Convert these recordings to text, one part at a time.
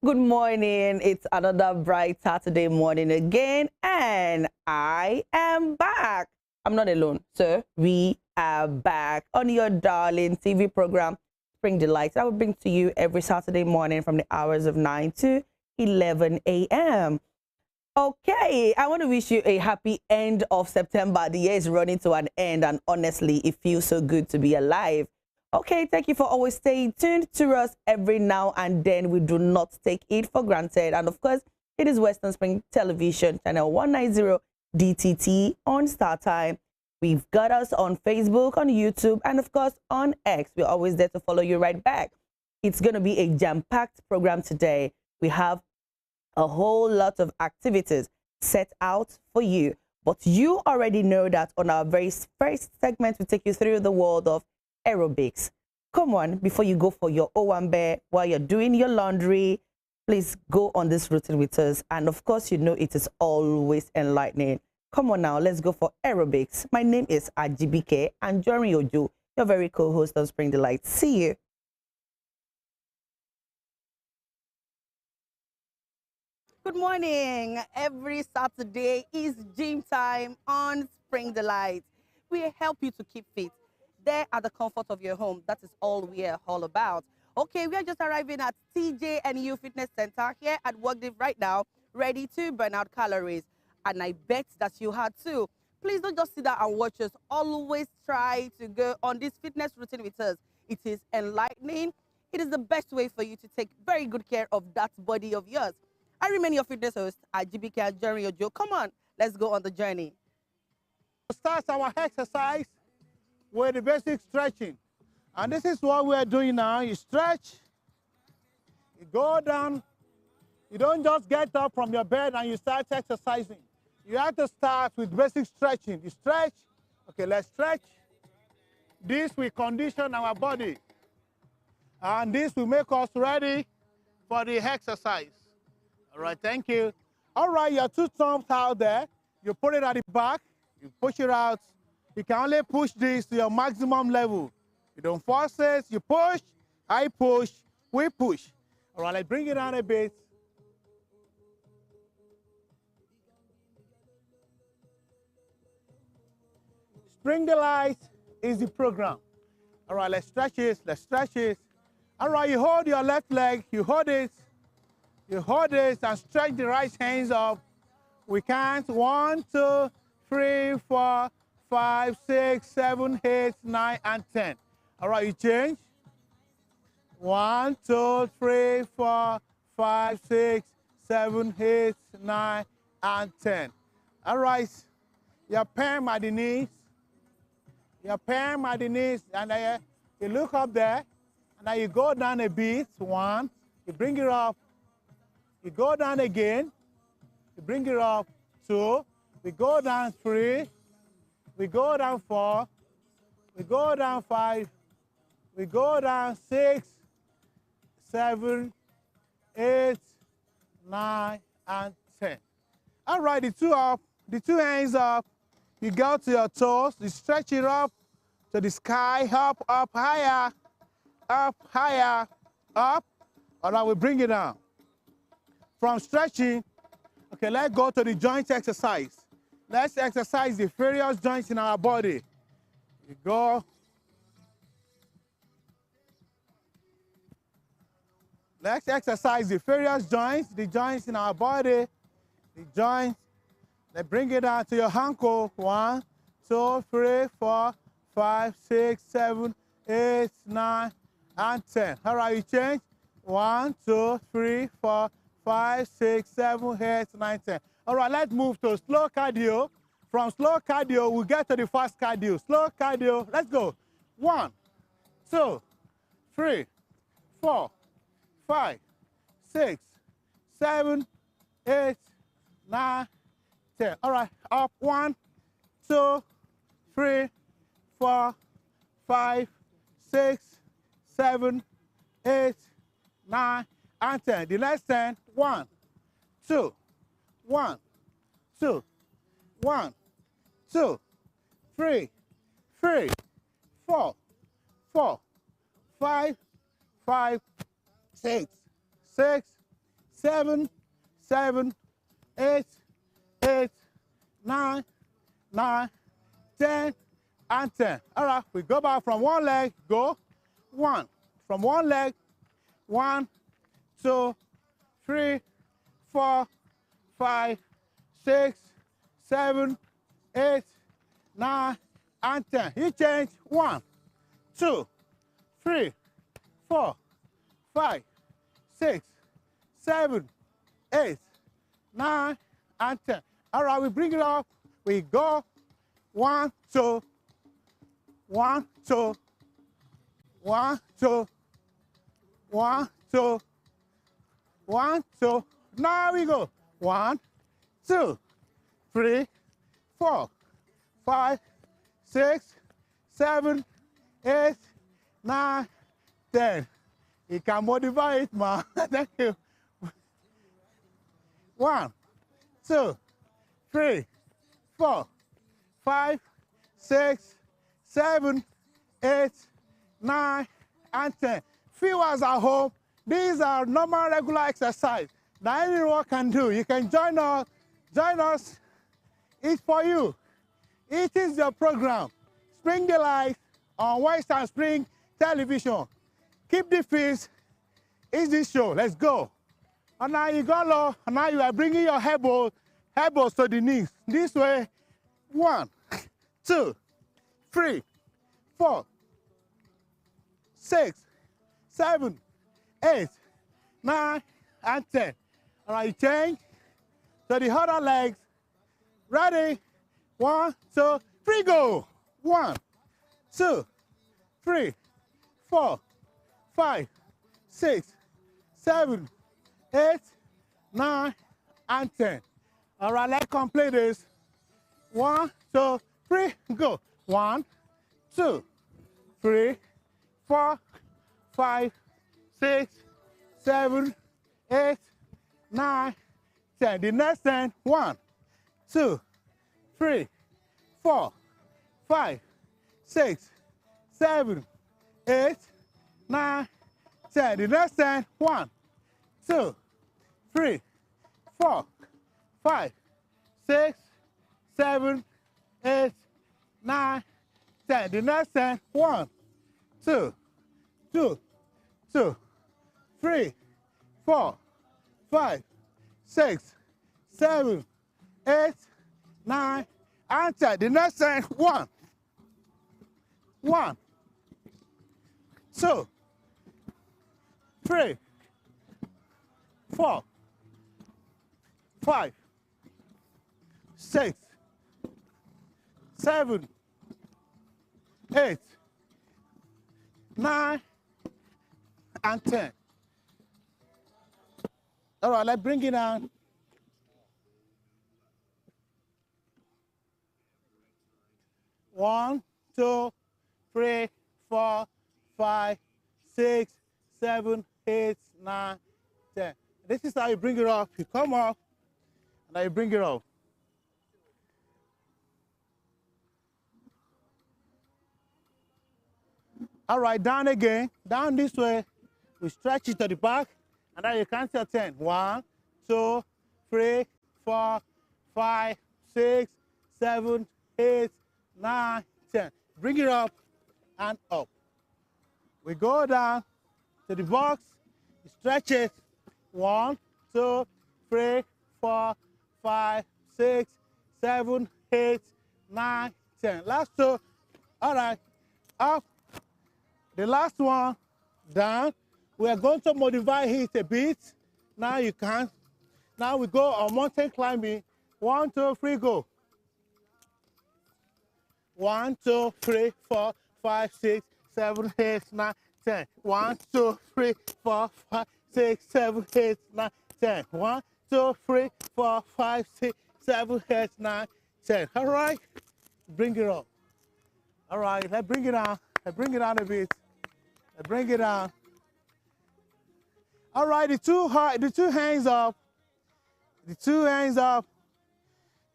Good morning. It's another bright Saturday morning again, and I am back. I'm not alone, sir. We are back on your darling TV program, Spring Delights. I will bring to you every Saturday morning from the hours of 9 to 11 a.m. Okay, I want to wish you a happy end of September. The year is running to an end, and honestly, it feels so good to be alive. Okay, thank you for always staying tuned to us every now and then. We do not take it for granted. And of course, it is Western Spring Television, channel 190 DTT on Star Time. We've got us on Facebook, on YouTube, and of course on X. We're always there to follow you right back. It's going to be a jam-packed program today. We have a whole lot of activities set out for you. But you already know that on our very first segment, we take you through the world of aerobics. Come on, before you go for your owambe, while you're doing your laundry, please go on this routine with us. And of course, you know it is always enlightening. Come on now, let's go for aerobics. My name is Ajibike Anjorin Ojo, your very co-host of Spring Delight. See you. Good morning. Every Saturday is gym time on Spring Delight. We help you to keep fit there at the comfort of your home. That is all we are all about. Okay, we are just arriving at TJ&U Fitness Center here at Workdiv right now, ready to burn out calories. And I bet that you had too. Please don't just sit there and watch us. Always try to go on this fitness routine with us. It is enlightening. It is the best way for you to take very good care of that body of yours. I remain your fitness host, Ajibike Anjorin Ojo. Come on, let's go on the journey. Start our exercise with the basic stretching. And this is what we're doing now. You stretch, you go down. You don't just get up from your bed and you start exercising. You have to start with basic stretching. You stretch. Okay, let's stretch. This will condition our body. And this will make us ready for the exercise. All right, thank you. All right, your two thumbs out there. You put it at the back. You push it out. You can only push this to your maximum level. You don't force it. You push, I push, we push. All right, let's bring it down a bit. Spring Delight is the program. All right, let's stretch it. Let's stretch it. All right, you hold your left leg. You hold it. You hold it and stretch the right hands up. We count 1, 2, 3, 4, 5, 6, 7, 8, 9, and 10. All right, you change. 1, 2, 3, 4, 5, 6, 7, 8, 9, and 10. All right, your palm at the knees. Your palm at the knees, and then you look up there, and then you go down a bit. 1, you bring it up. You go down again. You bring it up. 2, we go down 3. We go down 4, we go down 5, we go down 6, 7, 8, 9, and 10. All right, the two hands up. You go to your toes, you stretch it up to the sky, up, up, higher, up, higher, up. All right, we bring it down. From stretching, okay, let's go to the joint exercise. Let's exercise the various joints in our body. You go. Let's exercise the various joints, the joints in our body, the joints. Let's bring it down to your ankle. 1, 2, 3, 4, 5, 6, 7, 8, 9, and 10. All right, you change. 1, 2, 3, 4, 5, 6, 7, 8, 9, 10. All right, let's move to slow cardio. From slow cardio, we get to the fast cardio. Slow cardio, let's go. 1, 2, 3, 4, 5, 6, 7, 8, 9, 10. All right, up. 1, 2, 3, 4, 5, 6, 7, 8, 9, and 10. The next 10. 1, 2, 1, 2, 1, 2, 3, 3, 4, 4, 5, 5, 6, 6, 7, 7, 8, 8, 9, 9, 10, and 10. All right, we go back from one leg, go. 1. From one leg, 1, 2, 3, 4, 5, 6, 7, 8, 9, and 10. You change. 1, 2, 3, 4, 5, 6, 7, 8, 9, and 10. All right, we bring it up. We go. 1, 2, 1, 2, 1, 2, 1, 2, 1, 2. Now we go. 1, 2, 3, 4, 5, 6, 7, 8, 9, 10. You can modify it, man. Thank you. 1, 2, 3, 4, 5, 6, 7, 8, 9, and 10. Viewers at home, these are normal, regular exercise that anyone can do. You can join us. Join us. It's for you. It is your program. Spring the Light on Western Spring Television. Keep the peace. It's this show. Let's go. And now you go low. And now you are bringing your elbows to the knees. This way. 1, 2, 3, 4, 6, 7, 8, 9, and 10. All right, change to the other legs. Ready? 1, 2, 3, go. 1, 2, 3, 4, 5, 6, 7, 8, 9, and 10. All right, let's complete this. 1, 2, 3, go. 1, 2, 3, 4, 5, 6, 7, 8, 9, 10. The next 10. 1, 2, 3, 4, 5, 6, 7, 8, 9, 10. The next 10. 1, 2, 3, 4, 5, 6, 7, 8, 9, 10. The next 10. 1, 2, 2, 2, 3, 4, 5, 6, 7, 8, 9, and 10. The next 10. 1, 1, 2, 3, 4, 5, 6, 7, 8, 9, and 10. All right, let's bring it down. One, 2, 3, 4, 5, 6, 7, 8, 9, 10. This is how you bring it up. You come up, and then you bring it up. All right, down again. Down this way. We stretch it to the back, and then you count your 10. 1, 2, 3, 4, 5, 6, 7, 8, 9, 10. Bring it up and up. We go down to the box. You stretch it. 1, 2, 3, 4, 5, 6, 7, 8, 9, 10. Last two. All right. Up. The last one. Down. We are going to modify it a bit. Now you can. Now we go on mountain climbing. 1, 2, 3, go. 1, 2, 3, 4, 5, 6, 7, 8, 9, 10. 1, 2, 3, 4, 5, 6, 7, 8, 9, 10. 1, 2, 3, 4, 5, 6, 7, 8, 9, 10. All right. Bring it up. All right. Let's bring it down. Let's bring it down a bit. Let's bring it down. All right. The two hands up. The two hands up.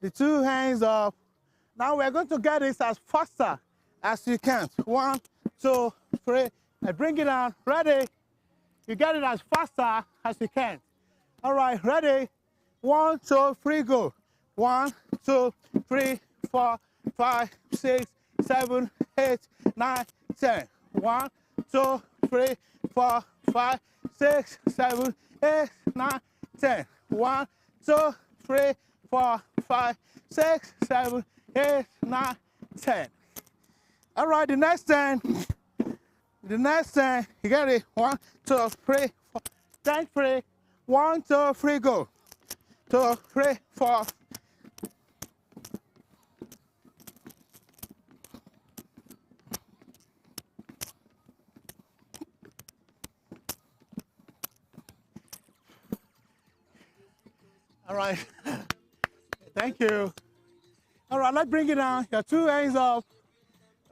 The two hands up. Now we're going to get this as faster as you can. 1, 2, 3. I bring it down. Ready? You get it as faster as you can. All right, ready? 1, 2, 3, go. 1, 2, 3, 4, 5, 6, 7, 8, 9, 10. 1, 2, 3, 4, 5, 6, 7, 8, 9, 10. 1, 2, 3, 4, 5, 6, 7, 8, 9, 10. All right, the next 10. The next 10, you get it? 1, 2, 3, 4, 10, 3. 1, 2, 3, go. 2, 3, 4. All right. Thank you. All right, let's bring it down. Your 2 hands up.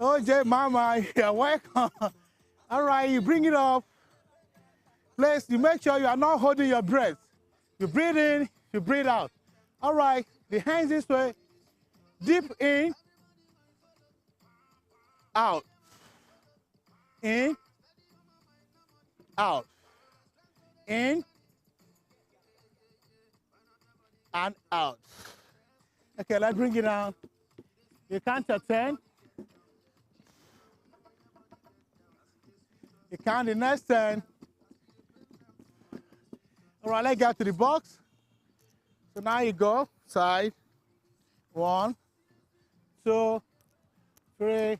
OJ, mama, you're welcome. All right, you bring it up. Please, you make sure you are not holding your breath. You breathe in, you breathe out. All right, the hands this way. Deep in, out. In, out. In, and out. Okay, let's bring it down. You count to 10. You count the next 10. All right, let's get to the box. So now you go side. 1, 2, 3,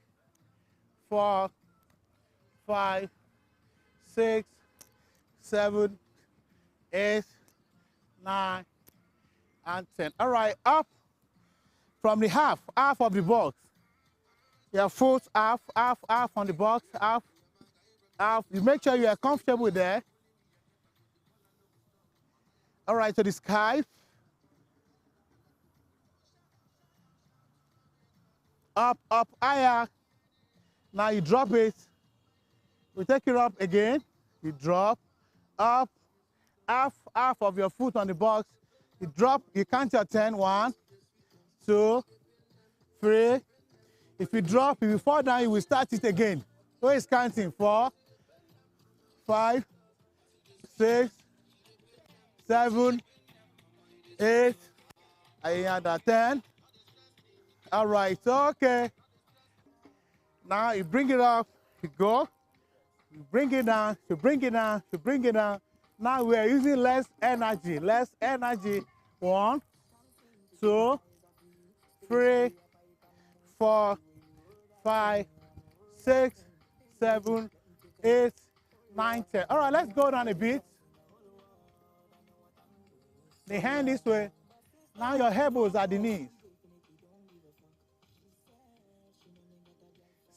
4, 5, 6, 7, 8, 9, and 10. All right, up from the half of the box. Your foot half on the box, half. You make sure you are comfortable there. All right, to the sky. Up, higher. Now you drop it. We take it up again. You drop, up, half of your foot on the box. You drop, you count your 10. 1, 2, 3. If you drop, if you fall down, you will start it again. So it's counting 4, 5, 6, 7, 8, and 10. All right, okay. Now you bring it up, you go, you bring it down, you bring it down, you bring it down. Now we are using less energy, 1, 2, 3, 4, 5, 6, 7, 8, 9, 10. All right, let's go down a bit. The hand this way. Now your elbows at the knees.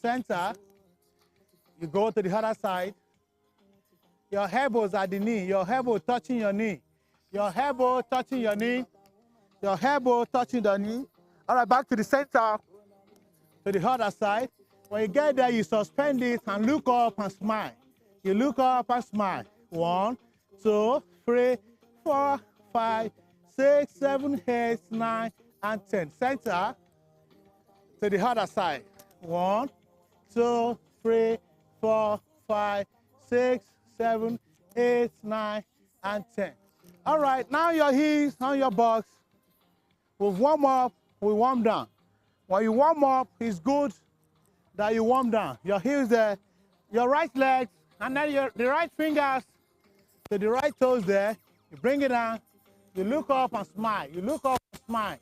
Center. You go to the other side. Your elbows at the knee. Your elbow touching your knee. Your elbow touching your knee. Your elbow touching the knee. All right, back to the center. To the other side. When you get there, you suspend it and look up and smile. You look up and smile. 1, 2, 3, 4, 5, 6, 7, 8, 9, and 10. Center to the other side. 1, 2, 3, 4, 5, 6, 7, 8, 9, and 10. All right, now your heels on your box. We warm up, we warm down. When you warm up, it's good that you warm down. Your heels there, your right leg, and then the right fingers to the right toes there. You bring it down. You look up and smile. You look up and smile.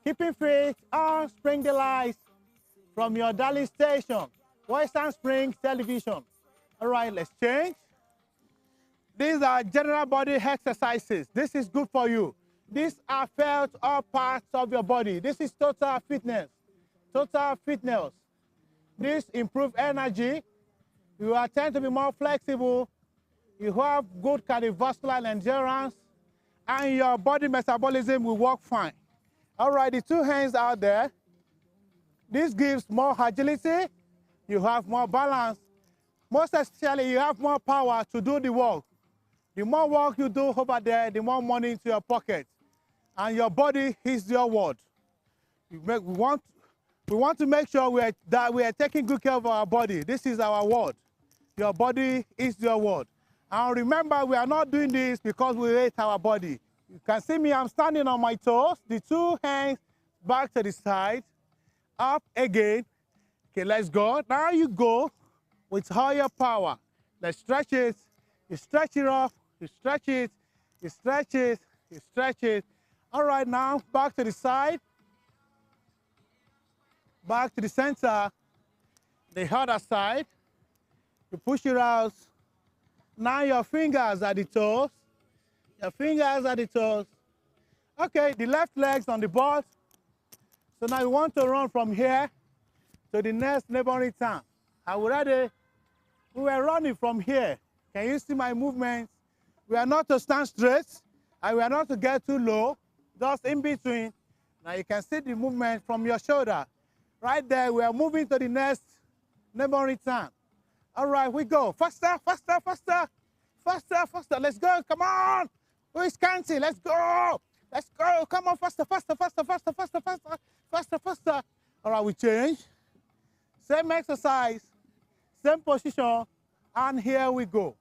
Keeping fit on Spring Delights from your darling station, Western Spring Television. All right, let's change. These are general body exercises. This is good for you. These are felt all parts of your body. This is total fitness. Total fitness. This improves energy. You are tend to be more flexible. You have good cardiovascular endurance, and your body metabolism will work fine. All right, the 2 hands out there. This gives more agility. You have more balance. Most especially, you have more power to do the work. The more work you do over there, the more money into your pocket. And your body is your word. We want to make sure that we are taking good care of our body. This is our word. Your body is your word. And remember, we are not doing this because we hate our body. You can see me, I'm standing on my toes, the two hands back to the side, up again. Okay, let's go. Now you go with higher power. Let's stretch it. You stretch it off, you stretch it, you stretch it, you stretch it. All right, now back to the side, back to the center, the other side. You push it out. Now your fingers at the toes. Your fingers at the toes. Okay, the left leg's on the board. So now you want to run from here to the next neighboring town. Are we ready? We were running from here. Can you see my movements? We are not to stand straight, and we are not to get too low, just in between. Now you can see the movement from your shoulder. Right there, we are moving to the next neighboring town. All right, we go. Faster, faster, faster. Faster, faster. Let's go. Come on. Who is counting? Let's go. Let's go. Come on, faster, faster, faster, faster, faster, faster, faster, faster. All right, we change. Same exercise, same position, and here we go.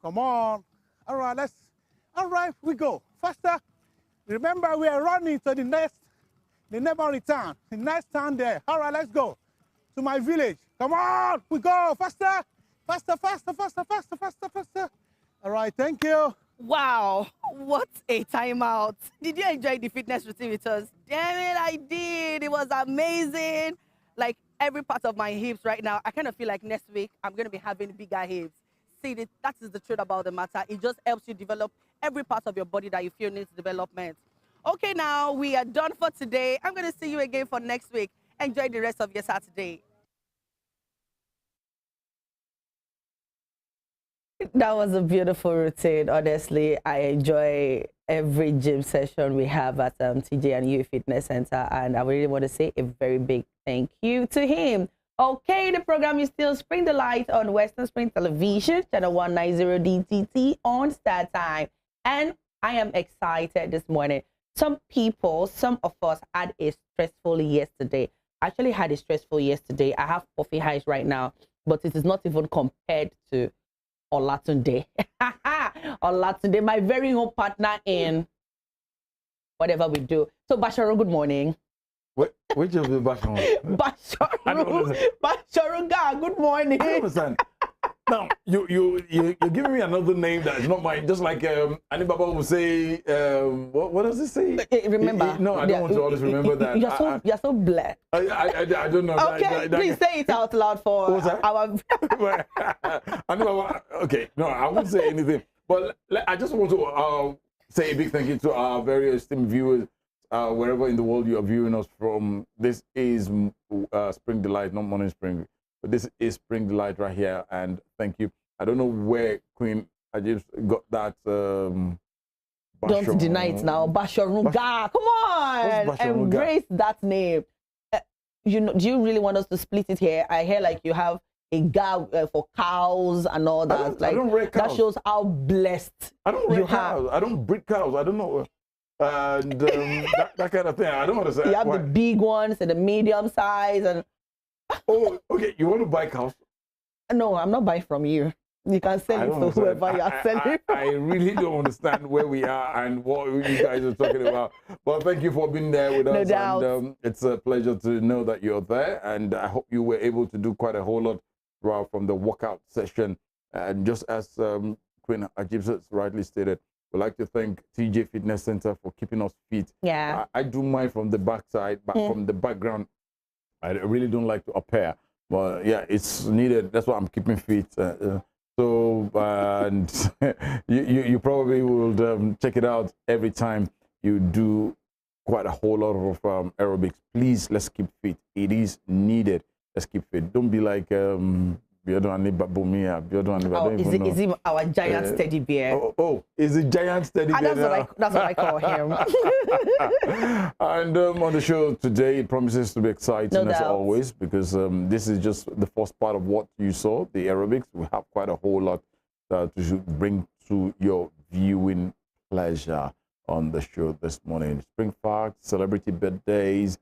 Come on. All right, we go. Faster. Remember, we are running to the neighboring town, the next town there. All right, let's go to my village. Come on, we go. Faster, faster, faster, faster, faster, faster, faster. All right, thank you. Wow, what a timeout. Did you enjoy the fitness routine with us? Damn it, I did. It was amazing. Like every part of my hips right now, I kind of feel like next week I'm going to be having bigger hips. See, that is the truth about the matter. It just helps you develop every part of your body that you feel needs development. Okay, now we are done for today. I'm going to see you again for next week. Enjoy the rest of your Saturday. That was a beautiful routine. Honestly, I enjoy every gym session we have at TJ and U Fitness Center, and I really want to say a very big thank you to him. Okay, the program is still Spring the Light on Western Spring Television, channel 190 DTT on Star Time, and I am excited this morning. Some of us had a stressful yesterday. I actually had a stressful yesterday. I have puffy eyes right now, but it is not even compared to Olatunde. Olatunde, my very own partner in whatever we do. So, Basharu, good morning. Which of the Basharu? Basharu, good morning. I don't understand. Now, you're giving me another name that is not mine. Just like Ali Baba would say, what does it say? Remember? No, I don't want to always remember that. You're so black. I don't know. Okay, please say it out loud for our... Ali Baba, okay, no, I won't say anything. But I just want to say a big thank you to our very esteemed viewers, wherever in the world you are viewing us from. This is Spring Delight, not Morning Spring. But this is Spring Delight right here, and thank you. I don't know where Queen Ajib got that. Don't deny it now, Basharunga. Come on, embrace that name. Do you really want us to split it here? I hear like you have a guy for cows and all that. I don't rear cows. That shows how blessed I don't rear cows. I don't breed cows. I don't know. And that kind of thing. I don't understand. You have the big ones and the medium size and. Oh, okay. You want to buy cows? No, I'm not buying from you. You can sell it to whoever you are selling. I really don't understand where we are and what you guys are talking about. But thank you for being there with us. No doubt. And it's a pleasure to know that you're there. And I hope you were able to do quite a whole lot throughout from the workout session. And just as Queen Ajib rightly stated, we'd like to thank TJ Fitness Center for keeping us fit. Yeah. I do mine from the backside, but from the background. I really don't like to appear, but yeah, it's needed. That's why I'm keeping fit. So, and you probably will check it out every time you do quite a whole lot of aerobics. Please, let's keep fit. It is needed. Let's keep fit. Don't be like is he our giant teddy bear? Is it giant teddy bear? That's what I call him. And on the show today, it promises to be exciting as always, because this is just the first part of what you saw, the aerobics. We have quite a whole lot to bring to your viewing pleasure on the show this morning. Spring facts, celebrity birthdays,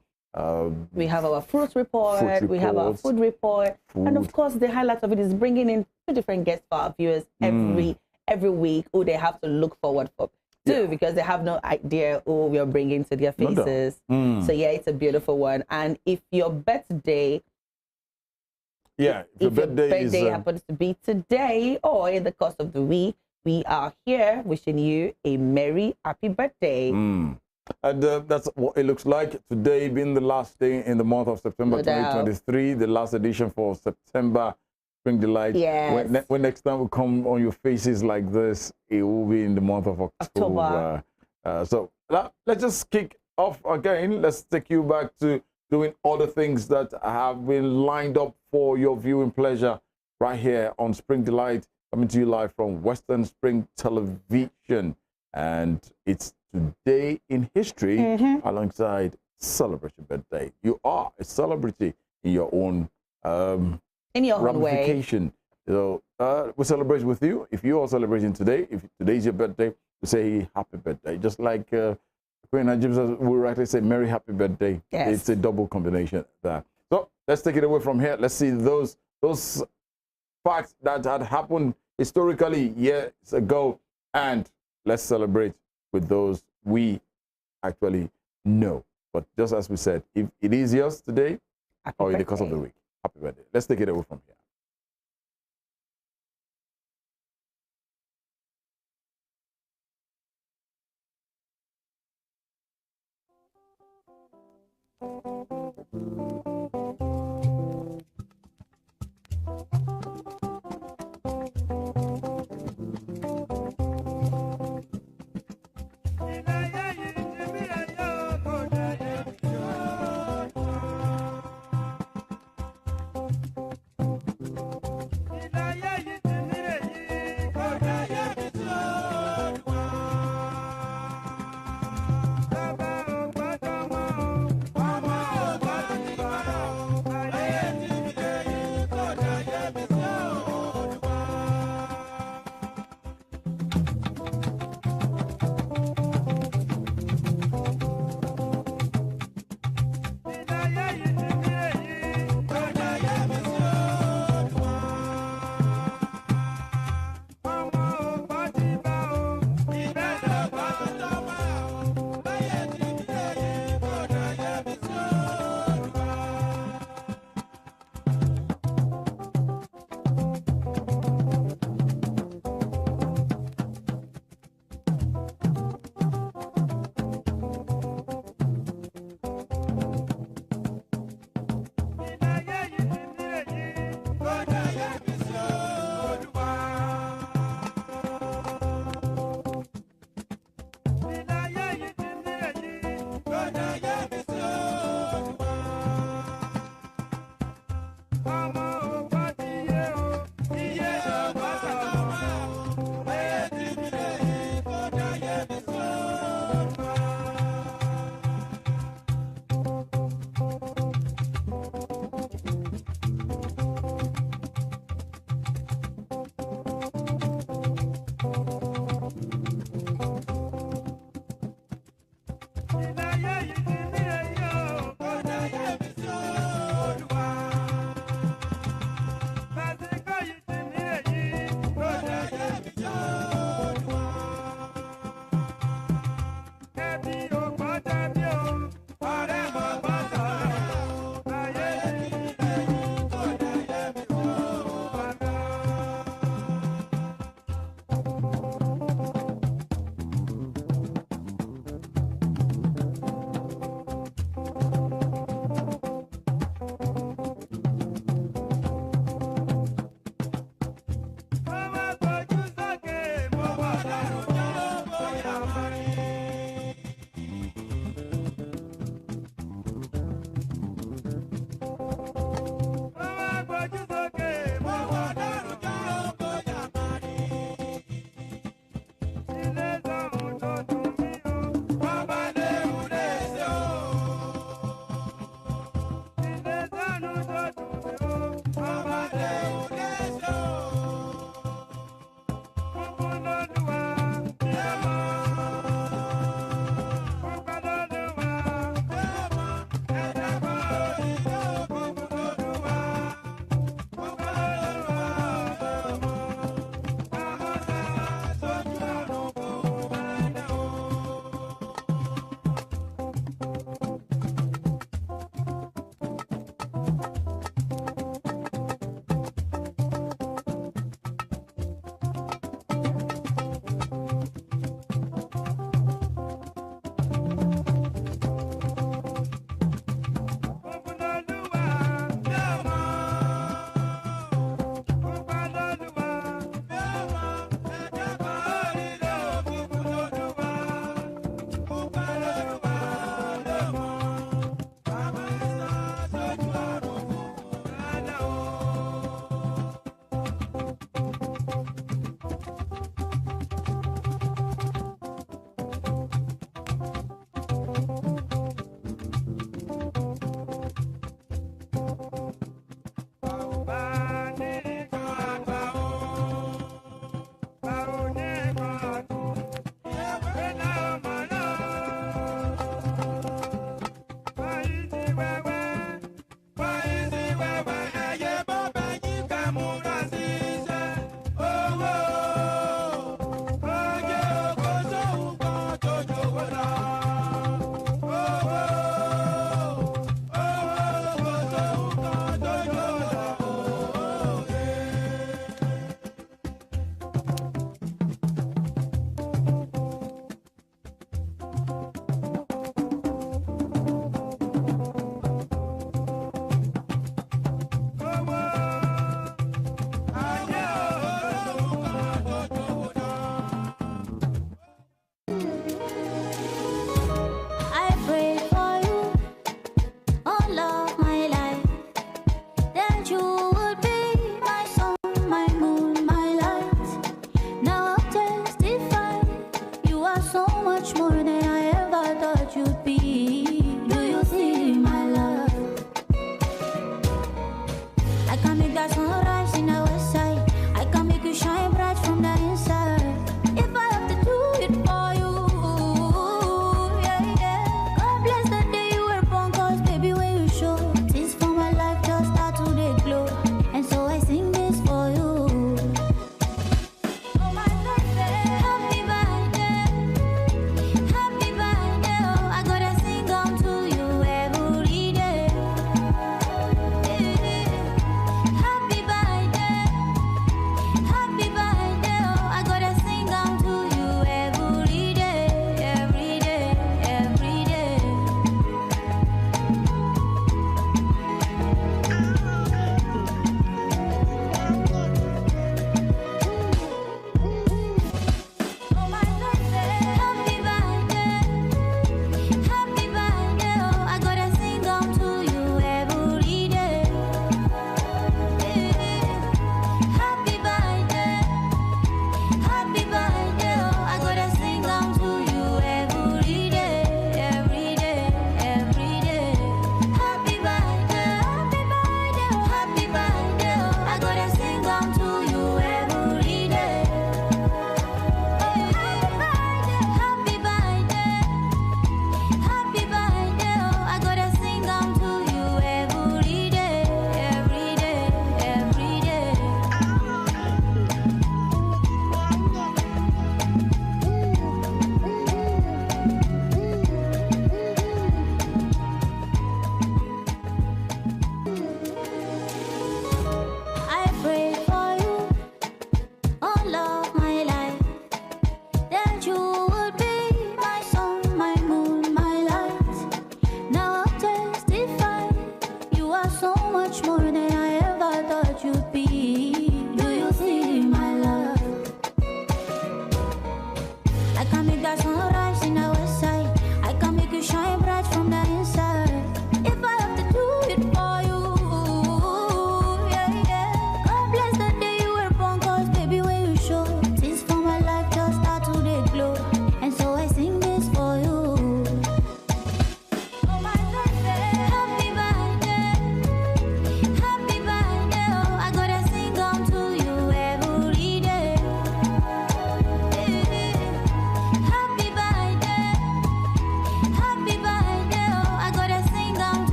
We have our fruit report. We have our food report. And of course, the highlight of it is bringing in 2 different guests for our viewers every week who they have to look forward for too, because they have no idea who we are bringing to their faces. So yeah, it's a beautiful one. And if your birthday, if your birthday happens to be today or in the course of the week, we are here wishing you a merry, happy birthday. And that's what it looks like today, being the last day in the month of September 2023, the last edition for September Spring Delight. Yes. When next time we come on your faces like this, it will be in the month of October. So let's just kick off again. Let's take you back to doing all the things that have been lined up for your viewing pleasure right here on Spring Delight, coming to you live from Western Spring Television. And it's Today in History alongside Celebration Birthday. You are a celebrity in your own ramification. So we celebrate with you. If you are celebrating today, if today is your birthday, we say happy birthday. Just like Queen Ajibike will rightly say merry happy birthday. Yes. It's a double combination there. So let's take it away from here. Let's see those facts that had happened historically years ago, and let's celebrate with those we actually know. But just as we said, if it is yours today or in the course of the week, happy birthday. Let's take it away from here.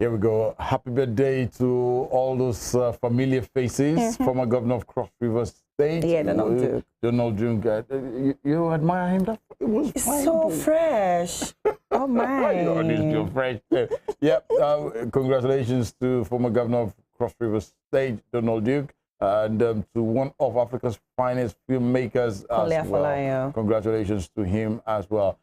Here we go. Happy birthday to all those familiar faces. Former governor of Cross River State. Yeah, Donald Duke. Donald Duke. You admire him? It was fine. So fresh. Oh, my. You're fresh. Yep. Congratulations to former governor of Cross River State, Donald Duke, and to one of Africa's finest filmmakers as well. Congratulations to him as well.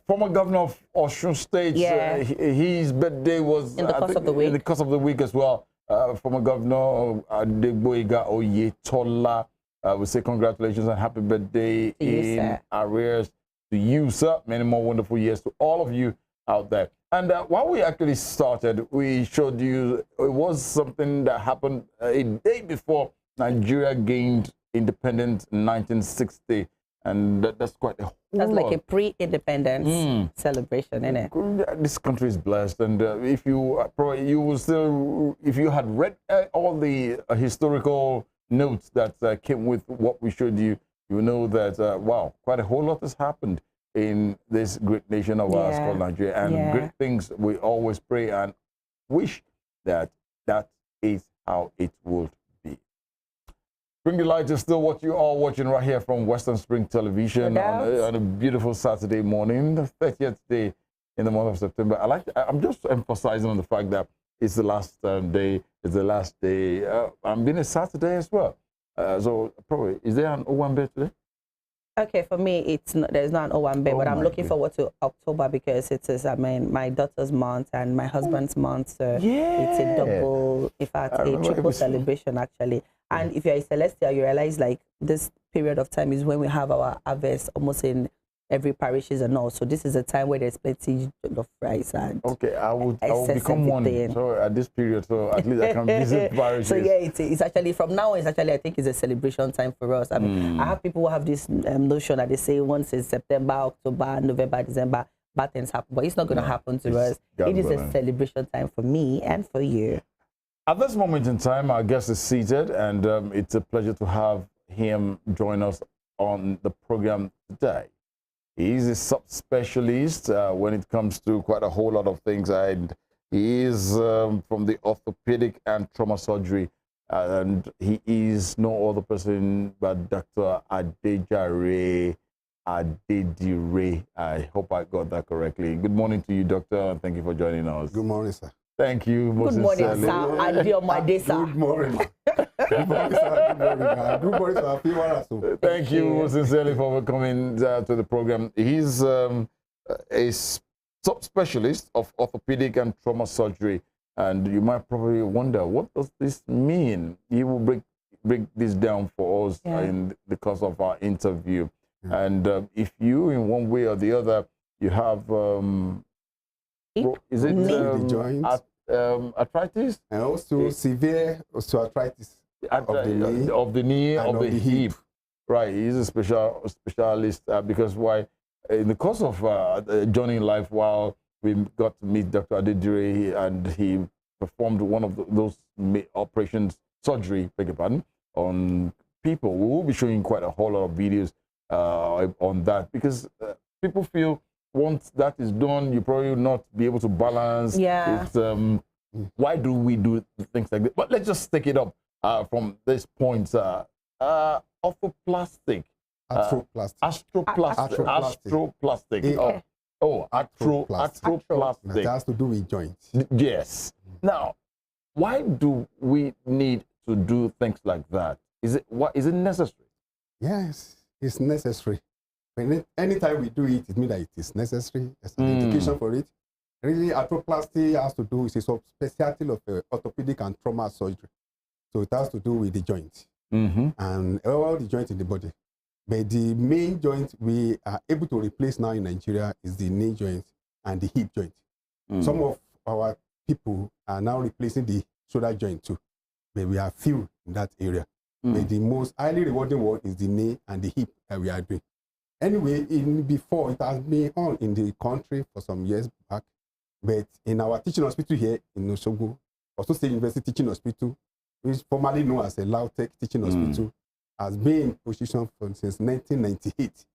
Former governor of Osun State, his birthday was in the course of the week. In the course of the week as well. Former governor Ajibike Anjorin Ojo, we say congratulations and happy birthday in arrears to you, sir. Many more wonderful years to all of you out there. And while we actually started, we showed you it was something that happened a day before Nigeria gained independence in 1960. And that's quite a whole That's like a pre-independence celebration, isn't it? This country is blessed, and if you probably you will still, if you had read all the historical notes that came with what we showed you, you will know that wow, quite a whole lot has happened in this great nation of ours called Nigeria, and great things. We always pray and wish that that is how it would. Bring the Light is still what you are watching right here from Western Spring Television on a beautiful Saturday morning, the 30th day in the month of September. I'm just emphasizing on the fact that it's the last day. It's the last day. I'm being a Saturday as well. So probably, is there an Owambe today? Okay, for me, it's not, there's not an Owambe, but I'm looking forward to October because it is, I mean, my daughter's month and my husband's month. So it's a double, in fact, a triple celebration actually. And if you're a Celestial, you realize like this period of time is when we have our harvest almost in every parishes and all. So this is a time where there's plenty of rice and I will become one. So at this period, so at least I can visit parishes. So yeah, it's actually from now. It's actually I think it's a celebration time for us. I mean, I have people who have this notion that they say once it's September, October, November, December, bad things happen, but it's not going to happen to us. It is a celebration time for me and for you. At this moment in time, our guest is seated, and it's a pleasure to have him join us on the program today. He's a subspecialist when it comes to quite a whole lot of things, and he is from the orthopedic and trauma surgery, and he is no other person but Dr. Adejare Adedire. I hope I got that correctly. Good morning to you, doctor, and thank you for joining us. Good morning, sir. Thank you. Good morning, sir. Good morning. Good morning, sir. Good morning, sir. Thank you sincerely for coming to the program. He's a subspecialist of orthopedic and trauma surgery, and you might probably wonder, what does this mean? He will break this down for us in the course of our interview. And if you, in one way or the other, you have is it the joints, arthritis, and also severe osteoarthritis of the knee, of the hip. Right, he's a specialist because why? In the course of joining life, while we got to meet Dr. Adedire, and he performed one of those operations, surgery, beg your pardon, on people. We will be showing quite a whole lot of videos on that because people feel once that is done, you probably will not be able to balance. Yeah. It's, why do we do things like this? But let's just take it up from this point. Orthoplastic. Astroplastic. Astroplastic. It has to do with joints. Yes. Now, why do we need to do things like that? Is it necessary? Yes, it's necessary. Anytime we do it, it means that it is necessary. There's an indication for it. Really, arthroplasty has to do with a subspecialty of orthopedic and trauma surgery. So it has to do with the joint and all the joints in the body. But the main joint we are able to replace now in Nigeria is the knee joint and the hip joint. Some of our people are now replacing the shoulder joint too, but we are few in that area. But the most highly rewarding one is the knee and the hip that we are doing. Anyway, before it has been on in the country for some years back, but in our teaching hospital here in Osogbo, also State University Teaching Hospital, which is formerly known as a Lautech Teaching Hospital, has been in position since 1998.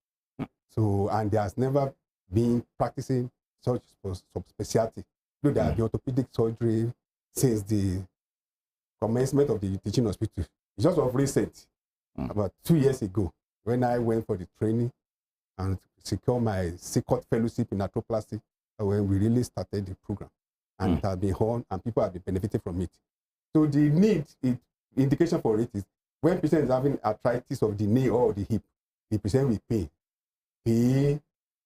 So, and there has never been practicing such subspecialty. Though there have been orthopedic surgery since the commencement of the teaching hospital. It's just of recent, about 2 years ago, when I went for the training and secured my CCOT fellowship in arthroplasty, when we really started the program. And it has been on, and people have been benefiting from it. So the indication for it is when patient is having arthritis of the knee or the hip, they present with pain,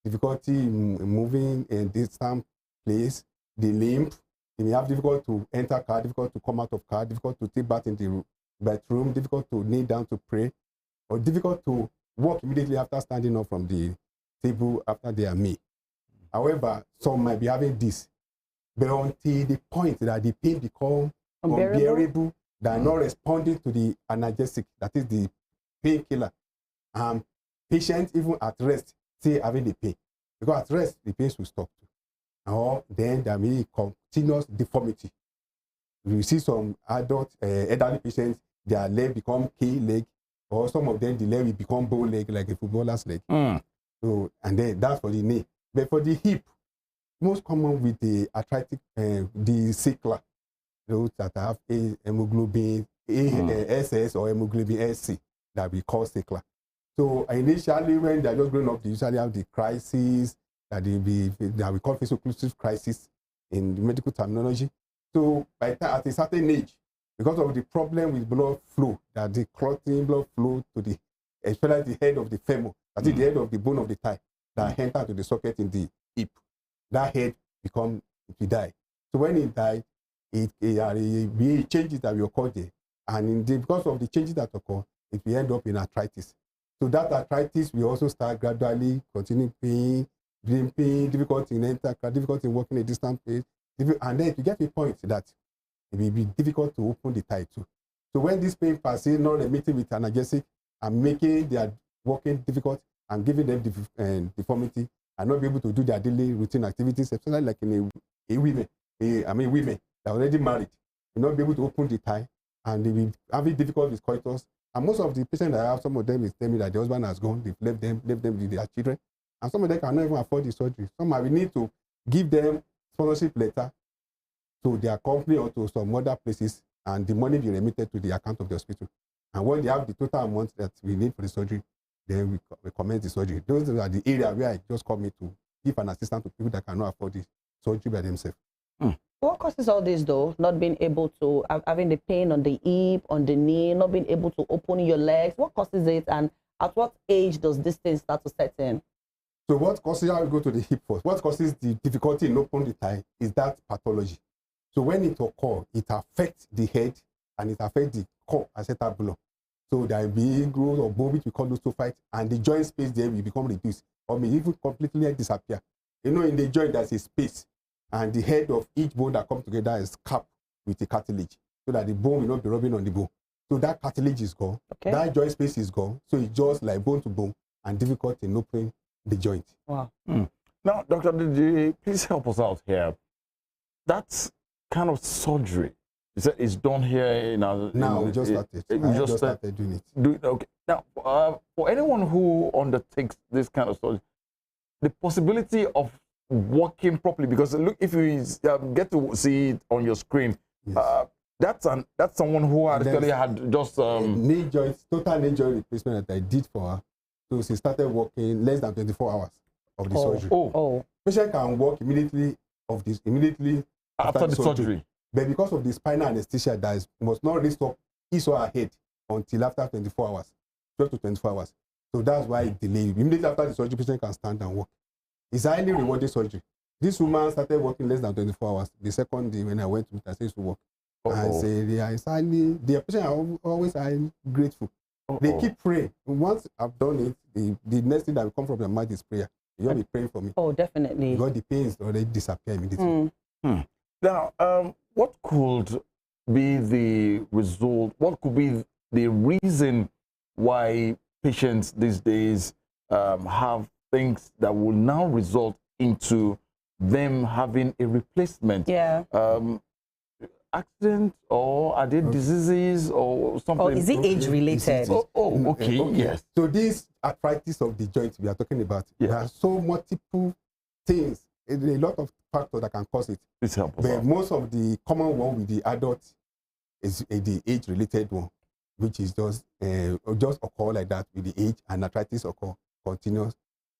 difficulty in moving in distant place, the limp, they may have difficult to enter car, difficult to come out of car, difficult to take bath in the bedroom, difficult to kneel down to pray, or difficult to walk immediately after standing up from the table after their meal. However, some might be having this, but until the point that the pain becomes unbearable, they are not responding to the analgesic, that is the painkiller. Patients, even at rest, still having the pain. Because at rest, the pain will stop too. Or then there may be continuous deformity. You see some adult, elderly patients, their leg become K leg, or some of them, the leg will become bow leg, like a footballer's leg. So, and then that's for the knee. But for the hip, most common with the arthritic, the sickler, those that have a hemoglobin SS or hemoglobin SC, that we call sickler. So initially, when they're just growing up, they usually have the crisis that we call vaso-occlusive crisis in the medical terminology. So by time, at a certain age, because of the problem with blood flow, that the clotting blood flow to the, especially the head of the femur, that is the head of the bone of the thigh, that enter to the socket in the hip, that head it die. So when it died, it changes that will occur there, and because of the changes that occur, it will end up in arthritis. So that arthritis will also start gradually, continuing pain, difficulty in enter, difficulty in walking a distant place, and then you get a point that it will be difficult to open the thigh too. So when this pain persists, not remitting with analgesic and making their walking difficult and giving them deformity and not be able to do their daily routine activities, especially like in women that are already married, will not be able to open the thigh and they will having difficulty with coitus. And most of the patients that I have, some of them is telling me that the husband has gone, they've left them with their children. And some of them cannot even afford the surgery. Some might need to give them sponsorship letter to their company or to some other places, and the money be remitted to the account of the hospital. And when they have the total amount that we need for the surgery, then we commence the surgery. Those are the area where I just come in to give an assistance to people that cannot afford the surgery by themselves. What causes all this though? Not being able to, having the pain on the hip, on the knee, not being able to open your legs. What causes it, and at what age does this thing start to set in? So what causes, I will go to the hip first. What causes the difficulty in opening the thigh is that pathology. So when it occurs, it affects the head and it affects the core acetabulum. So there will be growth of bone, which we call osteophyte, and the joint space there will become reduced or may even completely disappear. You know, in the joint, there's a space, and the head of each bone that comes together is capped with a cartilage, so that the bone will not be rubbing on the bone. So that cartilage is gone, that joint space is gone, so it's just like bone to bone and difficult in opening the joint. Wow. Now, Dr. Didi, please help us out here. That's kind of surgery. You said it's done here in our... Now, we just started. I just started doing it. Okay. Now, for anyone who undertakes this kind of surgery, the possibility of working properly, because look, if you get to see it on your screen, yes. That's someone who actually had just knee joint, total knee joint replacement that I did for her. So she started working less than 24 hours of the surgery. Patient can work immediately after the surgery. But because of the spinal anesthesia, that must not reach up his or her head until after 24 hours, 12 to 24 hours. So that's why it delayed. Immediately after the surgery, patient can stand and walk. It's highly rewarding surgery. This woman started working less than 24 hours. The second day when I went to meet her, she used to work. I say, the patient are always grateful. They keep praying. Once I've done it, the next thing that will come from their mind is prayer. You'll be praying for me. Oh, definitely. Because the pains already disappear immediately. Now, what could be the result? What could be the reason why patients these days have things that will now result into them having a replacement? Yeah. Accident, or are they diseases or something? Or is it age related? Okay, yes. So this arthritis of the joint we are talking about, there are so multiple things, a lot of factors that can cause it. Please help us But out. most of the common one with the adults is the age-related one, which is just occur like that with the age, and arthritis occur continuous.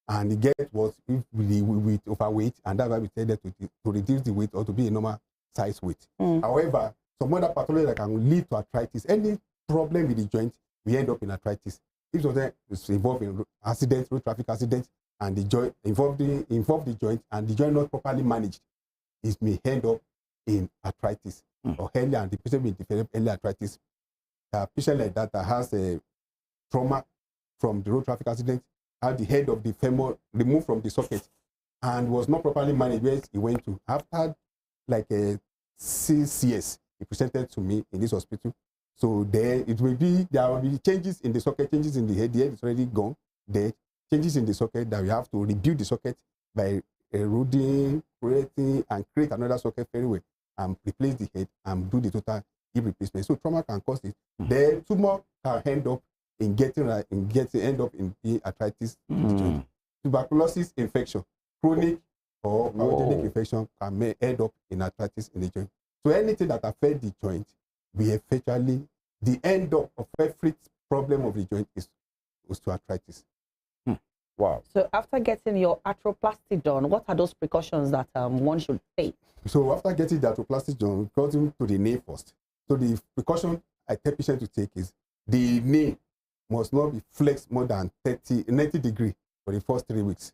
And you get what if with overweight, and that's why we tell them to reduce the weight or to be a normal size weight. However, some other pathology that can lead to arthritis, any problem with the joint, we end up in arthritis. If something is involved in accidents, road traffic accidents, and the joint involve the joint, and the joint not properly managed, it may end up in arthritis or early, and the patient will develop early arthritis. A patient like that has a trauma from the road traffic accident, had the head of the femur removed from the socket, and was not properly managed where he went to. After like a 6 years, he presented to me in this hospital. So there will be changes in the socket, changes in the head is already gone. There changes in the socket that we have to rebuild the socket by eroding, creating, and create another socket very well, and replace the head and do the total hip replacement. So trauma can cause it. The tumor can end up in end up in the arthritis. Tuberculosis infection, chronic or pathogenic infection may end up in arthritis in the joint. So anything that affects the joint, we effectively, the end up of every problem of the joint is osteoarthritis. Wow. So after getting your arthroplasty done, what are those precautions that one should take? So after getting the arthroplasty done, going to the knee first. So the precaution I tell patients to take is the knee must not be flexed more than 90 degrees for the first 3 weeks.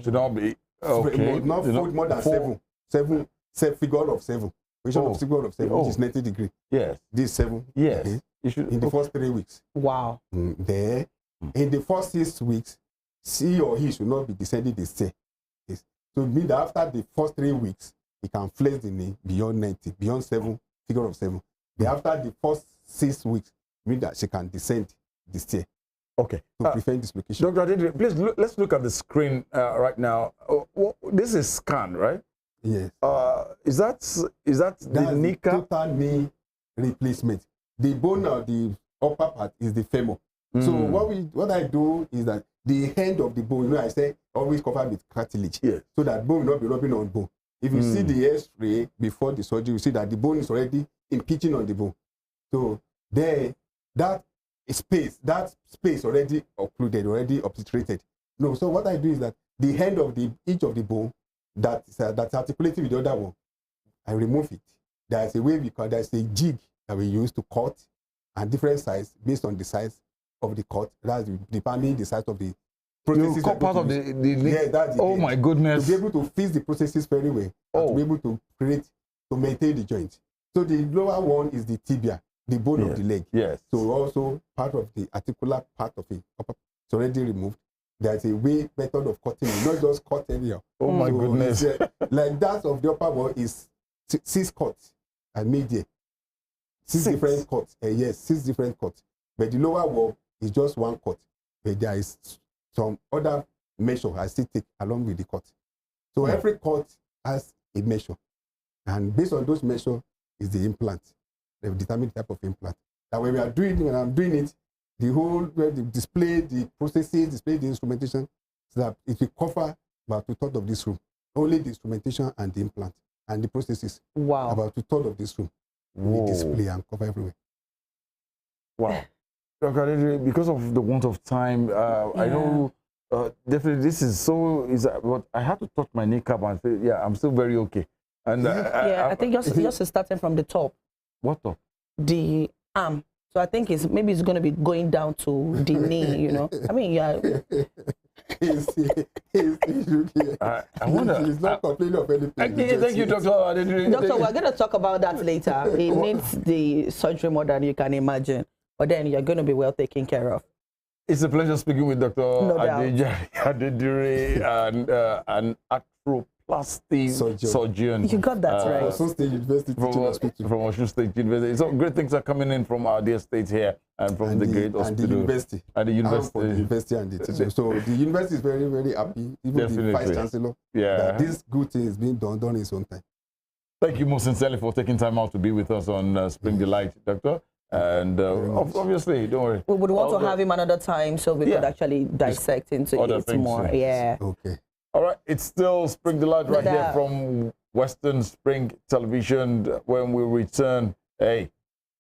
Should not be okay. Not fold more than seven figure of 7. Position of figure of 7, which is 90 degrees. Yes. This 7. Yes. Okay, you should, in the first 3 weeks. Wow. There, in the first 6 weeks, he or he should not be descending the stair. Yes. So it means that after the first 3 weeks, he can flex the knee beyond 90, beyond 7, figure of 7. Then after the first 6 weeks, it means that she can descend the stair. Okay. To prevent dislocation. Dr. Adedire, please let's look at the screen right now. This is scan, right? Yes. Is that the kneecap? Total knee replacement. The bone of the upper part is the femur. So what I do is that the end of the bone, I say always covered with cartilage. Yes. So that bone will not be rubbing on bone. If you see the X-ray before the surgery, you see that the bone is already impinging on the bone. So there, that space already occluded, already obturated. No, so what I do is that the end of each of the bone that's articulated with the other one, I remove it. There's a way there's a jig that we use to cut, and different size based on the size of the cut. That's depending the size of the prosthesis. You cut part of the yeah, that's oh my goodness. To be able to fix the prosthesis very well, and to be able to maintain the joint. So the lower one is the tibia, the bone of the leg. Yes. So also part of the articular part of it, it's already removed. There's a method of cutting it, not just cut anyhow. Oh my goodness. Like that of the upper one is 6 cuts I made here. 6 different cuts. Yes, 6 different cuts. But the lower one is just 1 cut. But there is some other measure I still take along with the cut. So every cut has a measure. And based on those measures is the implant. They determine the type of implant. That when I'm doing it, the whole display, the processes, display the instrumentation, so that it will cover about 2/3 of this room. Only the instrumentation and the implant and the processes. Wow. About 2/3 of this room. We display and cover everywhere. Wow. Dr. Adedire, because of the want of time, I know definitely this is but I have to touch my kneecap and say, yeah, I'm still very okay. And I think yours is starting from the top. What top? The arm. So I think maybe it's going to be going down to the knee, you know. I mean, yeah. I wonder. He's not complaining of anything. Thank you, Dr. Adedire. Doctor, we're going to talk about that later. It needs the surgery more than you can imagine. But then you're going to be well taken care of. It's a pleasure speaking with Dr. Adedire, an arthroplasty surgeon. You got that right. Osun State University from Osun State University. So great things are coming in from our dear state here and from the great hospital. And the university. And the university and the teacher. So the university is very, very happy. Even the Vice Chancellor. That this good thing is being done in its own time. Thank you most sincerely for taking time out to be with us on Spring Delight, Doctor. And obviously, don't worry. We would want to have him another time so we could actually dissect into it more. Yeah. Okay. All right, it's still Spring Delight right here from Western Spring Television. When we return, hey,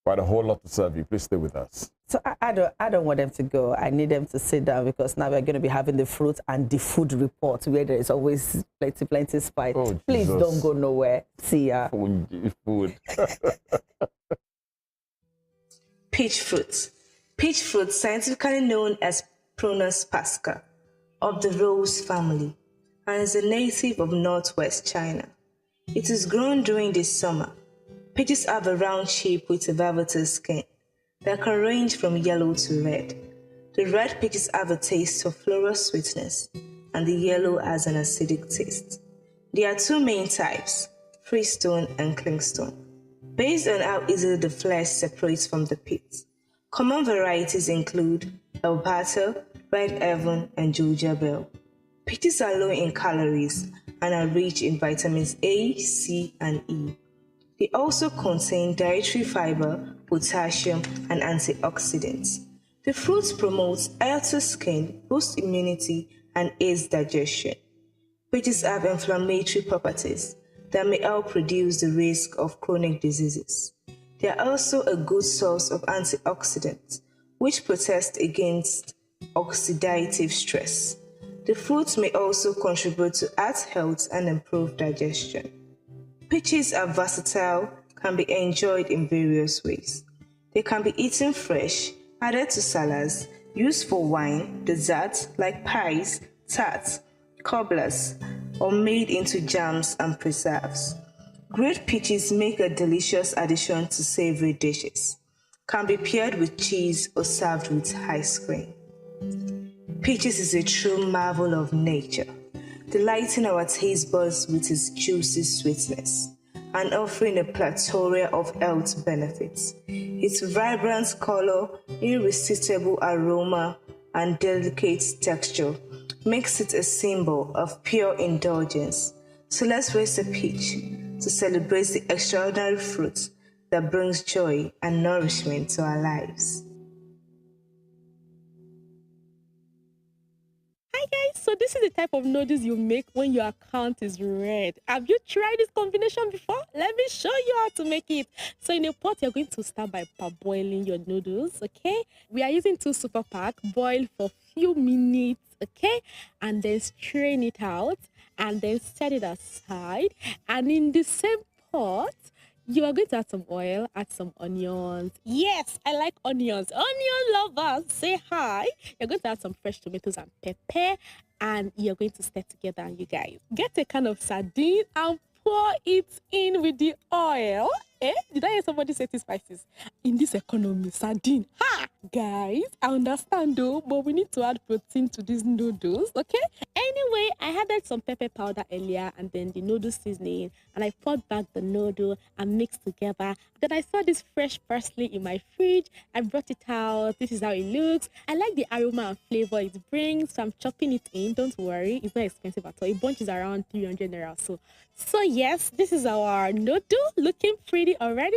quite a whole lot to serve you. Please stay with us. So I don't want them to go. I need them to sit down because now we're going to be having the fruit and the food report where there is always plenty spice. Oh, please don't go nowhere. See ya. Food. Peach fruit. Peach fruit, scientifically known as Prunus pasca, of the rose family, and is a native of northwest China. It is grown during the summer. Peaches have a round shape with a velvety skin that can range from yellow to red. The red peaches have a taste of floral sweetness, and the yellow has an acidic taste. There are two main types, freestone and clingstone, based on how easily the flesh separates from the pit. Common varieties include El Pato, Red Heaven, and Georgia Belle. Peaches are low in calories and are rich in vitamins A, C, and E. They also contain dietary fiber, potassium, and antioxidants. The fruit promotes healthy skin, boosts immunity, and aids digestion. Peaches have inflammatory properties that may help reduce the risk of chronic diseases. They are also a good source of antioxidants, which protect against oxidative stress. The fruit may also contribute to heart health and improve digestion. Peaches are versatile, can be enjoyed in various ways. They can be eaten fresh, added to salads, used for wine, desserts like pies, tarts, cobblers, or made into jams and preserves. Grilled peaches make a delicious addition to savory dishes. Can be paired with cheese or served with ice cream. Peaches is a true marvel of nature, delighting our taste buds with its juicy sweetness and offering a plethora of health benefits. Its vibrant color, irresistible aroma, and delicate texture makes it a symbol of pure indulgence. So let's raise a peach to celebrate the extraordinary fruit that brings joy and nourishment to our lives. Hi guys, so this is the type of noodles you make when your account is red. Have you tried this combination before? Let me show you how to make it. So in a pot, you're going to start by parboiling your noodles, okay? We are using 2 super pack, boil for few minutes, okay? And then strain it out and then set it aside. And in the same pot, you are going to add some oil, add some onions. Yes, I like onions. Onion lovers, say hi. You're going to add some fresh tomatoes and pepper, and you're going to stir together. You guys get a can of sardine and pour it in with the oil. Did I hear somebody say tea spices? In this economy, sardine. Ha! Guys, I understand though, but we need to add protein to these noodles, okay? Anyway, I added some pepper powder earlier and then the noodle seasoning, and I poured back the noodle and mixed together. Then I saw this fresh parsley in my fridge. I brought it out. This is how it looks. I like the aroma and flavor it brings, so I'm chopping it in. Don't worry, it's not expensive at all. A bunch is around 300 naira. So yes, this is our noodle looking pretty already,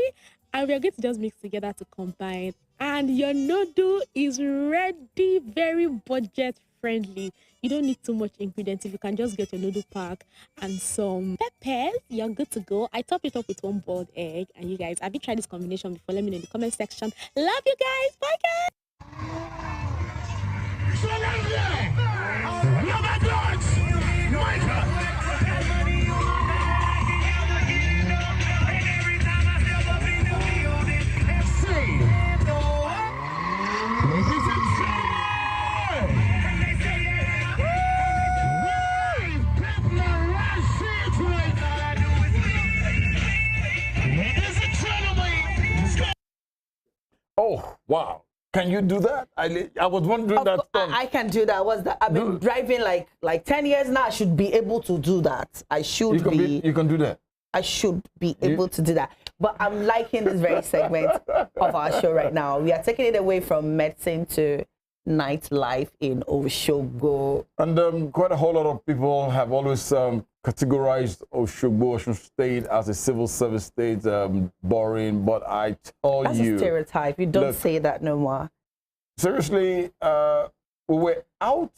and we're going to just mix together to combine, and your noodle is ready. Very budget friendly. You don't need too much ingredients. If you can just get your noodle pack and some peppers, you're good to go. I top it up with 1 boiled egg. And you guys, have you tried this combination before? Let me know in the comment section. Love you guys. Bye guys. Oh, wow. Can you do that? I was wondering that. I can do that. I've been driving like 10 years now. I should be able to do that. You can do that. I should be able to do that. But I'm liking this very segment of our show right now. We are taking it away from medicine to nightlife in Osogbo. And quite a whole lot of people have always categorized Osogbo, Osun State, as a civil service state, boring. But I tell That's you, a stereotype. You don't look, say that no more. Seriously, we were out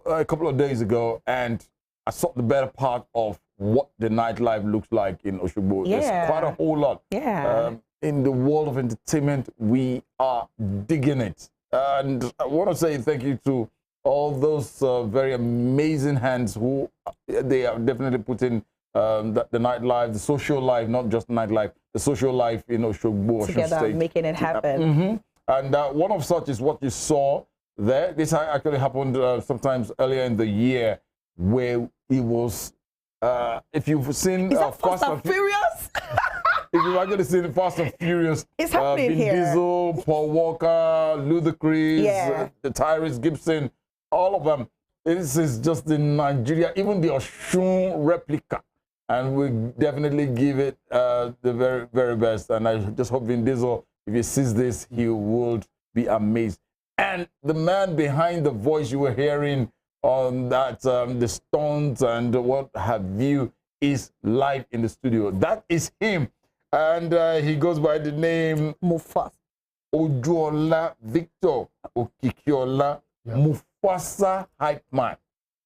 a couple of days ago, and I saw the better part of what the nightlife looks like in Osogbo. Yeah. There's quite a whole lot. Yeah. In the world of entertainment, we are digging it. And I want to say thank you to all those very amazing hands who they are definitely putting the nightlife, the social life, not just nightlife, the social life in Osogbo, Together, State. making it happen. And one of such is what you saw there. This actually happened sometimes earlier in the year, where it was, if you've seen Is that Fast and Furious? if you've actually seen Fast and Furious, It's happening Vin here. Diesel, Paul Walker, Ludacris, Yeah. the Tyrese Gibson, all of them. This is just in Nigeria, even the Oshun replica. And we definitely give it the very, very best. And I just hope Vin Diesel, if he sees this, he would be amazed. And the man behind the voice you were hearing on that, the stunts and what have you, is live in the studio. That is him. And he goes by the name Mufasa. Ojuola Victor Okikiola, Mufasa HYPEMAN.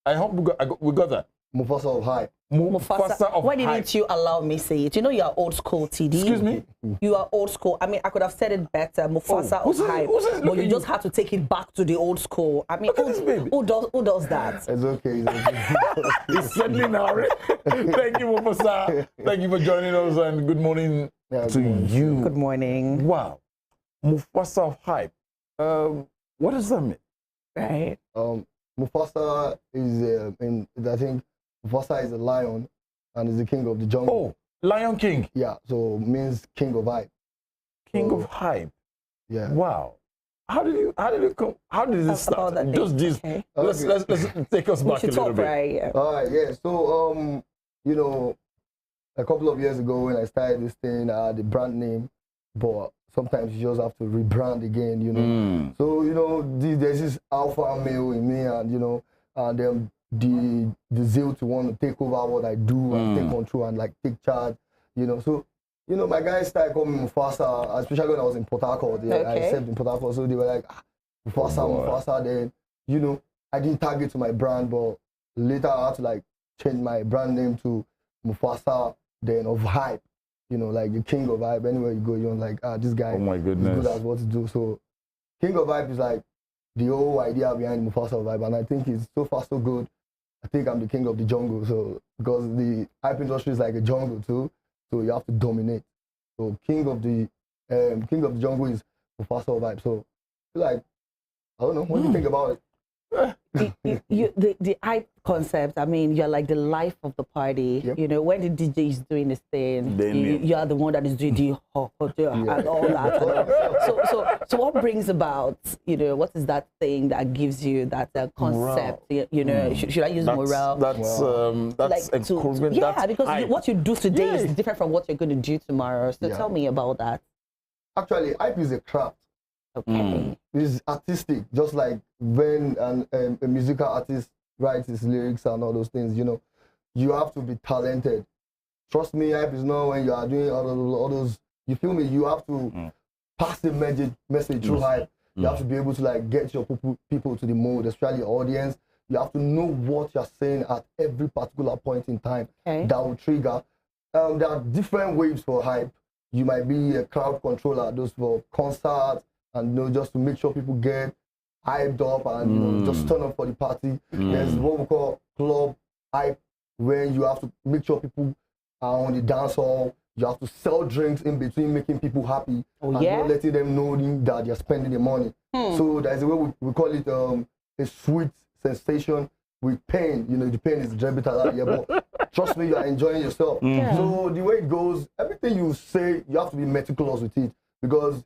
I hope we got that. Mufasa of Hype. Mufasa of Why Hype. didn't you allow me say it? You know you are old school, TD. Excuse me? You are old school. I mean, I could have said it better, Mufasa who of says- Hype. who says- But look you at just you. had to take it back to the old school. I mean, Look at this baby. who does that? It's okay. It's okay. He's settling now, right? Thank you, Mufasa. Thank you for joining us, and good morning Yeah, to good morning. you. Good morning. Wow. Mufasa of Hype. What does that mean? Right. Mufasa is, I think Mufasa is a lion and is the king of the jungle. Oh, Lion King. Yeah, so means king of hype. King Oh. of Hype. Yeah. Wow. How did it come? How did it About start? that Just thing. this. Okay. Let's take us We back a should little talk, bit. right? Yeah. All right, yeah. So, you know, a couple of years ago when I started this thing, I had the brand name, but sometimes you just have to rebrand again, you know. Mm. So, you know, there's this alpha male in me, and, you know, and then the zeal to want to take over what I do and take control and, like, take charge, you know. So, you know, my guys started calling me Mufasa, especially when I was in Port Harcourt. Yeah, Okay. I served in Port Harcourt, so they were like, Mufasa, Mufasa. Then, you know, I didn't tag it to my brand, but later I had to, like, change my brand name to Mufasa, then of Hype. You know, like the king of hype. Anywhere you go, you're like, this guy Oh my is goodness. good at what to do. So, king of hype is like the whole idea behind Mufasa of Hype, and I think it's so far so good. I think I'm the king of the jungle. So, because the hype industry is like a jungle too, so you have to dominate. So, king of the jungle is Mufasa of Hype. So, I feel like, I don't know. What do you think about it? The hype concept, I mean, you're like the life of the party. Yep. You know, when the DJ is doing this thing, Then you are the one that is doing the and all that. So what brings about, you know, what is that thing that gives you that concept? You know, should I use morale? That's Like encouragement. yeah, That's because hype. what you do today Yeah. is different from what you're going to do tomorrow. So Yeah. tell me about that. Actually, hype is a craft. Okay. It's artistic, just like when a musical artist writes his lyrics and all those things, you know, you have to be talented. Trust me, hype is not when you are doing all those, you feel me, you have to pass the message through hype. You have to be able to like get your people to the mood, especially your audience. You have to know what you're saying at every particular point in time Okay. that will trigger. There are different waves for hype. You might be a crowd controller, those for concerts, and you know, just to make sure people get hyped up and you know, just turn up for the party. There's what we call club hype, where you have to make sure people are on the dance hall. You have to sell drinks in between, making people happy and yeah? not letting them know that you're spending the money. So there's a way we call it a sweet sensation with pain. You know, the pain is very bitter, yeah, but trust me, you are enjoying yourself. So the way it goes, everything you say, you have to be meticulous with it, because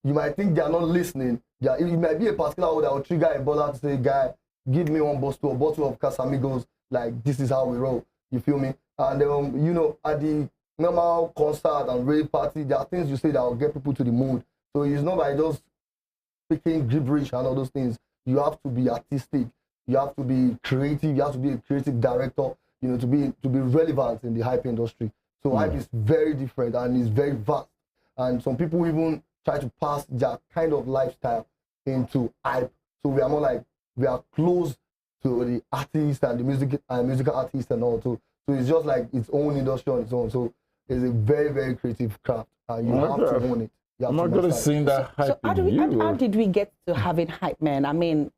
you might think they are not listening. It might be a particular word that will trigger a baller to say, guy, give me a bottle of Casamigos, like this is how we roll. You feel me? And you know, at the normal concert and rave party, there are things you say that will get people to the mood. So it's not by just speaking gibberish and all those things. You have to be artistic. You have to be creative. You have to be a creative director, you know, to be relevant in the hype industry. So hype is very different and it's very vast. And some people even try to pass their kind of lifestyle into hype. So we are more like, we are close to the artists and the musical artists and all. So it's just like its own industry on its own. So it's a very, very creative craft, and you have to own it. I'm not going to sing that hype. So how did we get to having hype, man? I mean,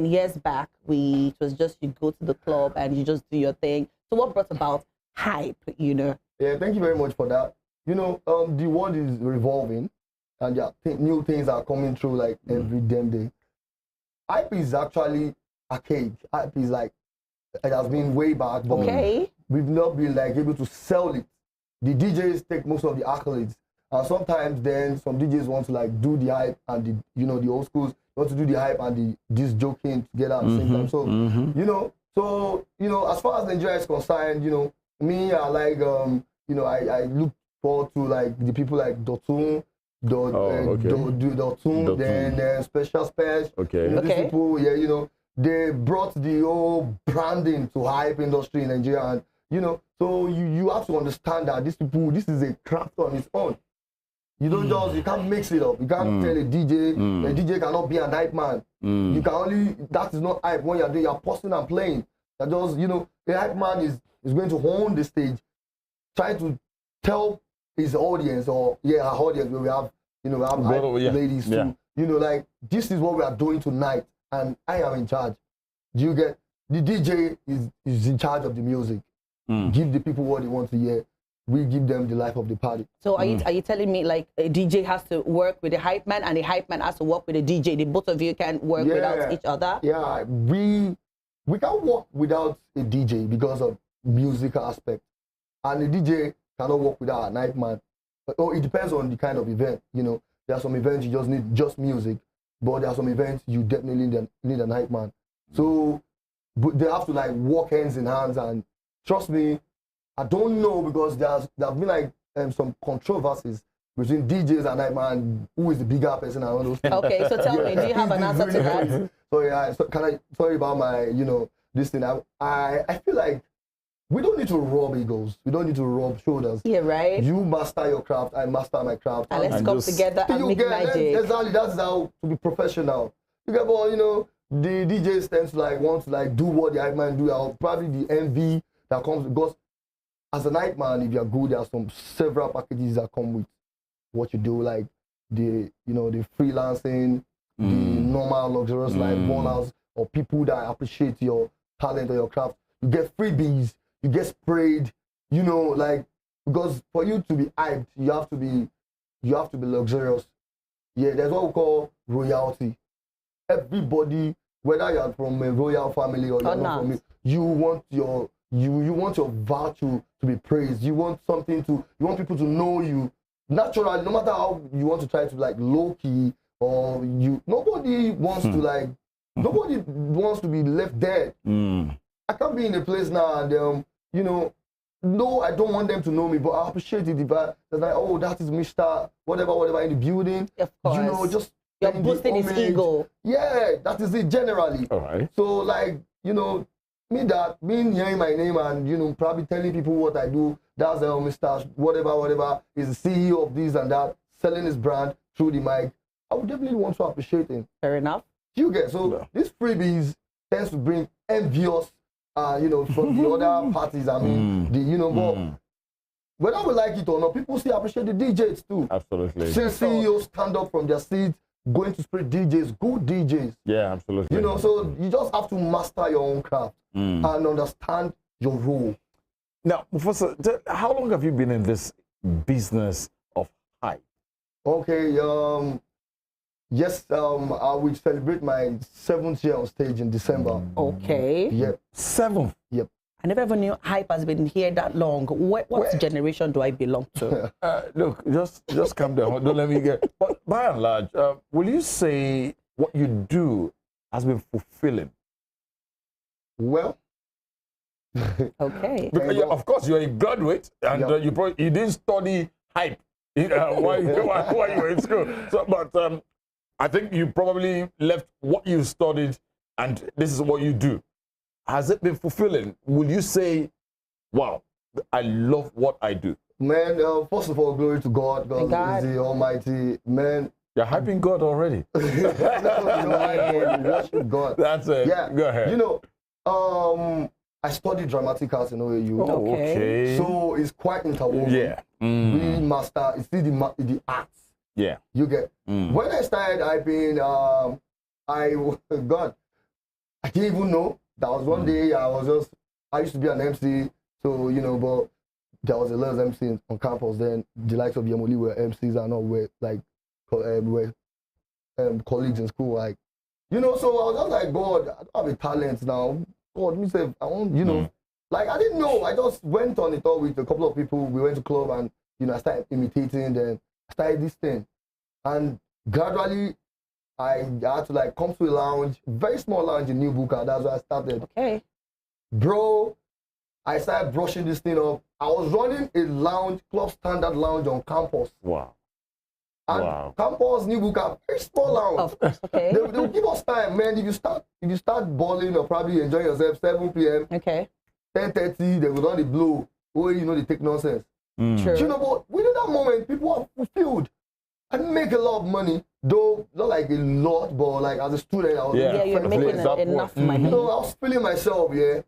years back, it was just you go to the club and you just do your thing. So what brought about hype, you know? Yeah, thank you very much for that. You know, the world is revolving, and new things are coming through like every damn day. Hype is actually archaic. Hype is like, it has been way back, but we've not been like able to sell it. The DJs take most of the accolades. And sometimes then some DJs want to like do the hype and the old schools want to do the hype and this joking together at the same time. So as far as Nigeria is concerned, me, I like I look forward to like the people like Dotun, then Special Special. These people, they brought the whole branding to hype industry in Nigeria, and so you have to understand that these people, this is a craft on its own. You don't you can't mix it up. You can't tell a DJ cannot be a hype man. You can only, that is not hype when you're posting and playing. That just, the hype man is going to own the stage, trying to tell his audience or her audience where we have, ladies too. Like, this is what we are doing tonight and I am in charge. Do you get, the DJ is in charge of the music. Give the people what they want to hear. We give them the life of the party. So are you telling me like a DJ has to work with the hype man and the hype man has to work with the DJ? The both of you can work without each other? Yeah, we can't work without a DJ because of musical aspect. And a DJ cannot work without a hype man. It depends on the kind of event. There are some events you just need just music, but there are some events you definitely need a hype man. So but they have to like work hands in hands, and trust me, I don't know, because there have been like some controversies between DJs and hype man, who is the bigger person and all those things. Okay, so tell me, do you have an answer to that? Sorry about my, this thing. I feel like we don't need to rub egos. We don't need to rub shoulders. Yeah, right. You master your craft, I master my craft. And let's come together and make magic. Exactly, that's how to be professional. The DJs tend to like want to like do what the hype man do, or probably the envy that comes, because as a hype man, if you're good, there are several packages that come with what you do, like the freelancing, the normal luxurious life, ballers, or people that appreciate your talent or your craft. You get freebies, you get sprayed, because for you to be hyped, you have to be luxurious. Yeah, there's what we call royalty. Everybody, whether you're from a royal family or you're not from it, you want your virtue to be praised. You want people to know you. Naturally, no matter how you want to try to like low key, or nobody wants to be left dead. I can't be in a place now and no, I don't want them to know me, but I appreciate it if they're like, oh, that is Mr. whatever in the building. Of course. Just you're boosting his ego. Yeah, that is it generally. All right. So like, me hearing my name and probably telling people what I do, that's Mr. whatever is the CEO of this and that, selling his brand through the mic. I would definitely want to appreciate him. Fair enough. You get these freebies tends to bring envious from the other parties. I mean, but whether we like it or not, people still appreciate the DJs too. Absolutely. Since CEOs stand up from their seats, going to spread DJs, good DJs. Yeah, absolutely. So you just have to master your own craft and understand your role. Now, Mufasa, how long have you been in this business of hype? Okay, yes, I will celebrate my 7th year on stage in December. Okay. Yep. 7th? Yep. I never even knew hype has been here that long. What generation do I belong to? Look, just calm down. Don't let me get. But by and large, will you say what you do has been fulfilling? Well. Okay. Because, of course, you're a graduate, and you didn't study hype while you were in school. So, but I think you probably left what you studied, and this is what you do. Has it been fulfilling? Will you say, wow, I love what I do? Man, first of all, glory to God. God is the Almighty. Man. You're hyping God already. No, worship God. That's it. Yeah. Go ahead. I studied dramatic arts in OAU. Oh, okay. So it's quite interwoven. Yeah. We master, it's still the arts. Yeah. You get. When I started hyping, God, I didn't even know. That was one day I used to be an MC, so, you know, but there was a lot of MCs on campus then. The likes of Oyewole were MCs and all were like, colleagues in school, like, you know, so I was just like, God, I don't have a talent now. God, me say, I want, you know, like, I didn't know. I just went on it all with a couple of people. We went to club and, you know, I started imitating, then I started this thing. And gradually, I had to like come to a lounge, very small lounge in New Buka. That's where I started. Okay. Bro, I started brushing this thing up. I was running a lounge, club standard lounge on campus. Wow. And campus, New Buka, very small lounge. Of course, okay. They'll give us time, man. If you start balling or probably enjoying yourself, 7 p.m. Okay. 10:30, they will not blow. Oh, you know, they take nonsense. True. You know, but within that moment, people are fulfilled. I make a lot of money, though not like a lot, but like as a student, I was you're making enough money. You know, I was feeling myself, yeah.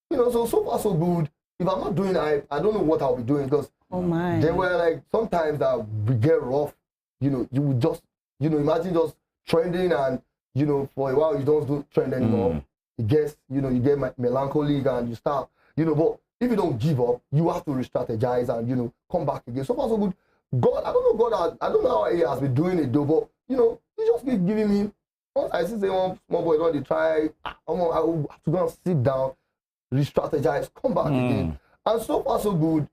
You know, so far so good. If I'm not doing hype, I don't know what I'll be doing because there were like sometimes that we get rough. You know, you would just, you know, imagine just trending and, you know, for a while you don't do trend anymore. It gets, you know, you get melancholic and you start, you know, but if you don't give up, you have to re-strategize and, you know, come back again. So far so good. God, I don't know I don't know how he has been doing it though, but, you know, he just keep giving me, once I see one small boy, don't they try, I will have to go and sit down, re-strategize, come back again. And so far so good,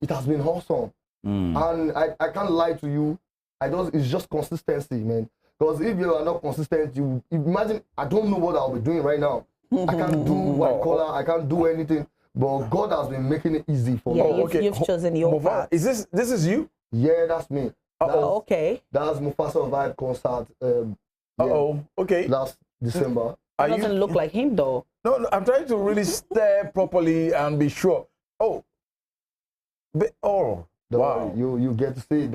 it has been awesome. And I can't lie to you, it's just consistency, man. Because if you are not consistent, you imagine, I don't know what I'll be doing right now. I can't do white collar, I can't do anything. But God has been making it easy for me. Yeah, you've chosen your path. Is this is you? Yeah, that's me. Okay. That's Mufasa of Hype concert. Okay. Last December. It doesn't look like him though. No, I'm trying to really stare properly and be sure. Wow. You get to see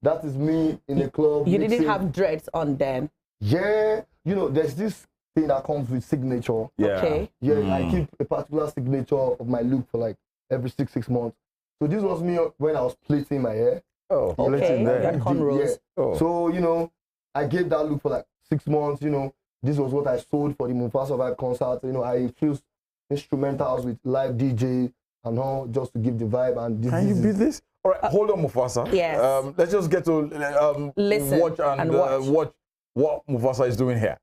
that is me in the club. You didn't have dreads on then. Yeah, you know, there's this thing that comes with signature. Yeah. Okay. Yeah, I keep a particular signature of my look for like every six months. So this was me when I was plaiting my hair. Oh, okay. there. Cornrows. Yeah. So, you know, I gave that look for like 6 months, you know. This was what I sold for the Mufasa of Hype concert. You know, I infused instrumentals with live DJ and all just to give the vibe. And this, Can you beat this? All right, hold on, Mufasa. Yes. Let's just get to listen watch and watch what Mufasa is doing here.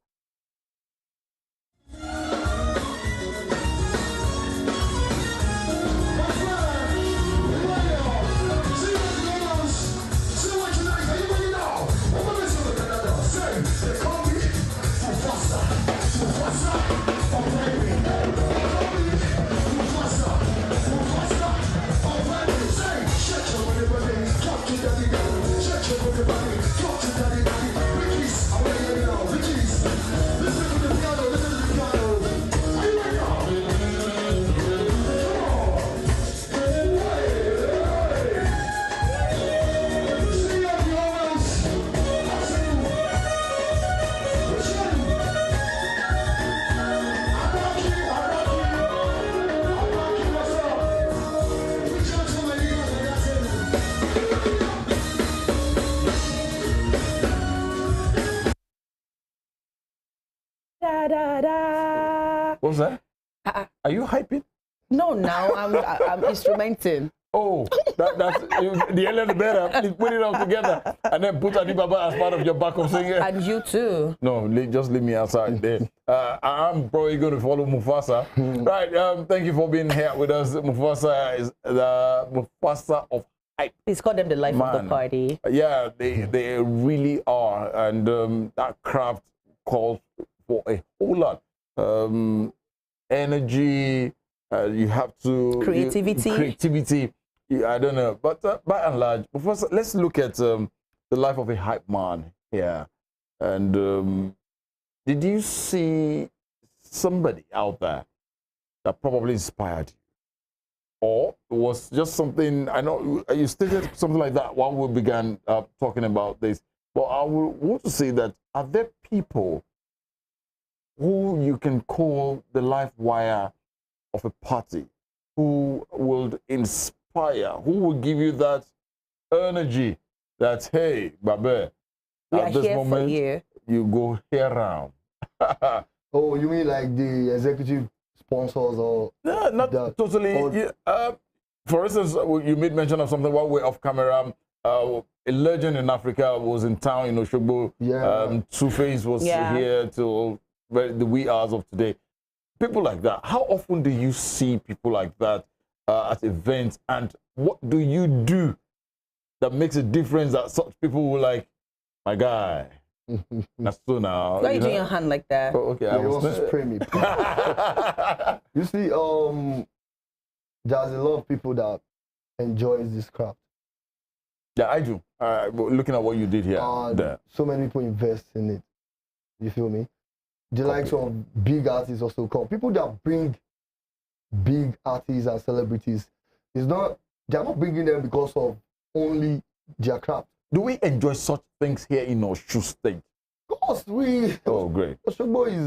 What's that? Are you hyping? No, now I'm instrumenting. Oh, that's the earlier the better. Please put it all together and then put Adibaba as part of your backup singer. And you too. No, just leave me outside there. I'm probably going to follow Mufasa. Right, thank you for being here with us. Mufasa is the Mufasa of Hype. He's called them the life of the party. Yeah, they really are. And that craft calls for a whole lot. Energy, you have to... Creativity. I don't know. But by and large, first, let's look at the life of a hype man here. And did you see somebody out there that probably inspired you? Or it was just something, I know you stated something like that while we began talking about this. But I would want to say that, are there people who you can call the life wire of a party, who will inspire, who will give you that energy that, hey, Babe, at this moment, you go here round. Oh, you mean like the executive sponsors or? No, not totally. Or, for instance, you made mention of something one way off camera. A legend in Africa was in town in Osogbo. Yeah. Two-Face was here till the wee hours of today. People like that. How often do you see people like that at events? And what do you do that makes a difference that such people will like, my guy? That's so now. Why are you doing your hand like that? Oh, okay, yeah, I was to spray me. You see, there's a lot of people that enjoys this craft. Yeah, I do. Looking at what you did here. So many people invest in it. You feel me? The likes of big artists also come. People that bring big artists and celebrities, they're not bringing them because of only their craft. Do we enjoy such things here in Oshu State? Of course, we. Oh, great. Osogbo is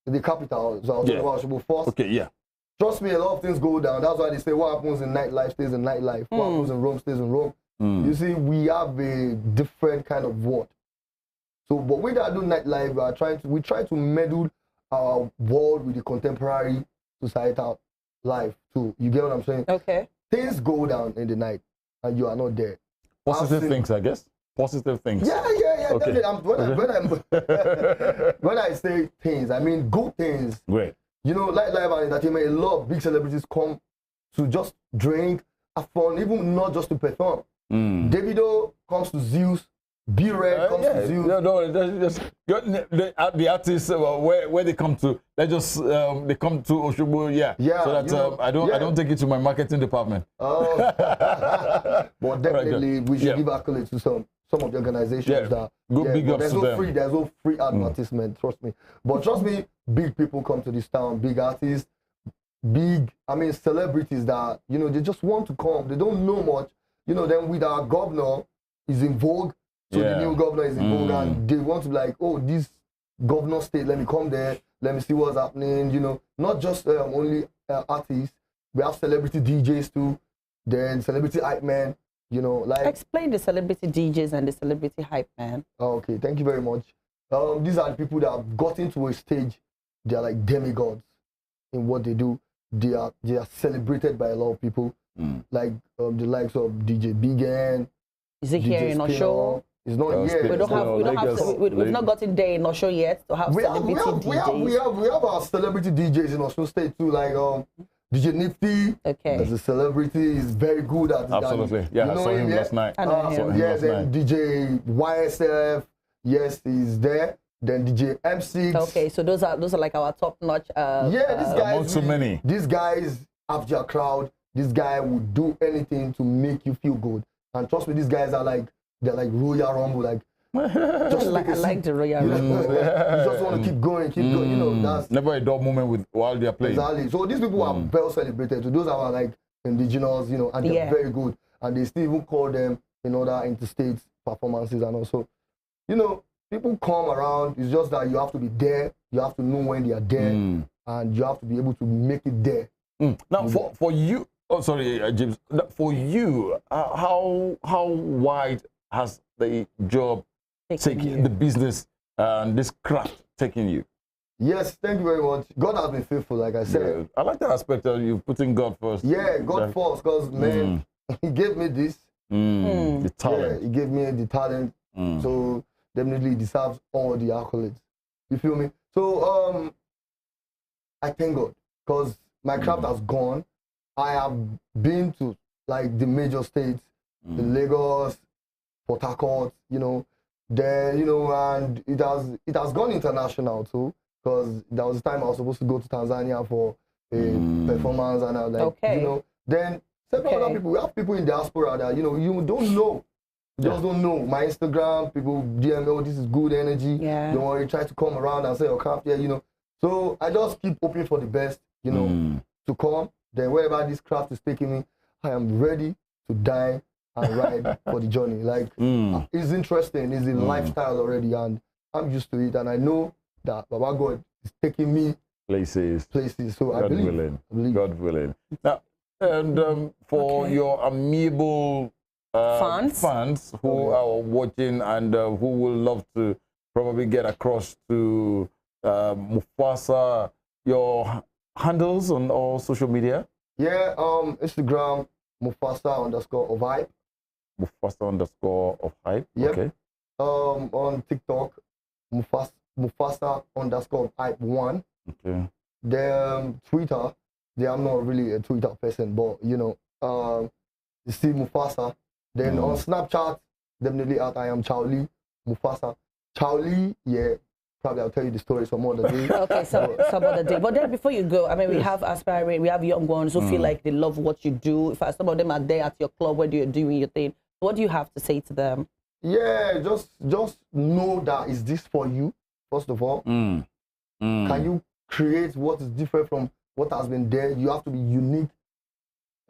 the capital. So I'll talk about Osogbo first. Okay, yeah. Trust me, a lot of things go down. That's why they say what happens in nightlife stays in nightlife. What happens in Rome stays in Rome. You see, we have a different kind of world. So, but we that do nightlife, we try to meddle our world with the contemporary societal life too. You get what I'm saying? Okay. Things go down in the night, and you are not there. Positive things, I guess. Positive things. Yeah. Okay. When I say things, I mean good things. Great. You know, nightlife and entertainment, a lot of big celebrities come to just drink, have fun, even not just to perform. Davido comes to Zeus. B-Red comes to Zeus. The artists where they come to, they come to Osogbo, so that I don't take it to my marketing department. Oh, but definitely we should give accolades to some of the organizations that big ups there's to them. There's no free advertisement, trust me. But trust me, big people come to this town, big artists, celebrities that they just want to come. They don't know much. Then with our governor is in vogue. So the new governor is in vogue, and they want to be like, oh, this governor state, let me come there, let me see what's happening, not just only artists, we have celebrity DJs too, then celebrity hype man, Explain the celebrity DJs and the celebrity hype man. Okay, thank you very much. These are the people that have gotten to a stage, they are like demigods in what they do. They are celebrated by a lot of people, like the likes of DJ Big N. Is it here in Osho? It's not yet. We've not gotten there in Osho yet to have celebrity DJs. We have our celebrity DJs in Osho State too, like DJ Nifty. Okay. As a celebrity, is very good at it. Absolutely. Yeah, I saw him last night. Then DJ YSF, yes, he's there. Then DJ M6. Okay, so those are like our top-notch. These guys. So many. These guys have their crowd. This guy would do anything to make you feel good. And trust me, these guys are like Royal Rumble, like just I like the Royal Rumble. You just want to keep going. That's never a dull moment while they're playing. Exactly. So these people are well celebrated. So those are like indigenous, and they're very good. And they still even call them in other interstate performances, and also, people come around. It's just that you have to be there. You have to know when they are there, and you have to be able to make it there. Now, for you. Oh, sorry, James. For you, how wide has the job taken, the business and this craft taken you? Yes, thank you very much. God has been faithful, like I said. Yeah. I like the aspect of you putting God first. Yeah, God first, because, man, He gave me this. The talent. Yeah, He gave me the talent. So, definitely He deserves all the accolades. You feel me? So, I thank God, because my craft has gone. I have been to like the major states, the Lagos, Port Harcourt, and it has gone international too, because there was a time I was supposed to go to Tanzania for a performance, and I was like, then several other people, we have people in diaspora that you don't know, you just don't know. My Instagram, people DM, oh, this is good energy. Yeah. Don't worry, try to come around and say your craft, So I just keep hoping for the best, to come. Then wherever this craft is taking me, I am ready to die and ride for the journey. Like, it's interesting. It's a lifestyle already, and I'm used to it. And I know that Baba God it's taking me places. So God I believe. willing. God willing. Now, and for your amiable fans who are watching and who will love to probably get across to Mufasa, your handles on all social media? Yeah, Instagram, Mufasa_of Hype. Mufasa_of Hype. Yep. Okay. On TikTok, Mufasa_of Hype 1. Okay. Then Twitter, I'm not really a Twitter person, but you know, you see Mufasa. Then on Snapchat, definitely I am Charlie Mufasa. Charlie, yeah, probably I'll tell you the story some other day. Okay, some other day. But then before you go, I mean, we have aspiring, we have young ones who feel like they love what you do. In fact, some of them are there at your club where you're doing your thing. What do you have to say to them? Yeah, just know that is this for you, first of all. Can you create what is different from what has been there? You have to be unique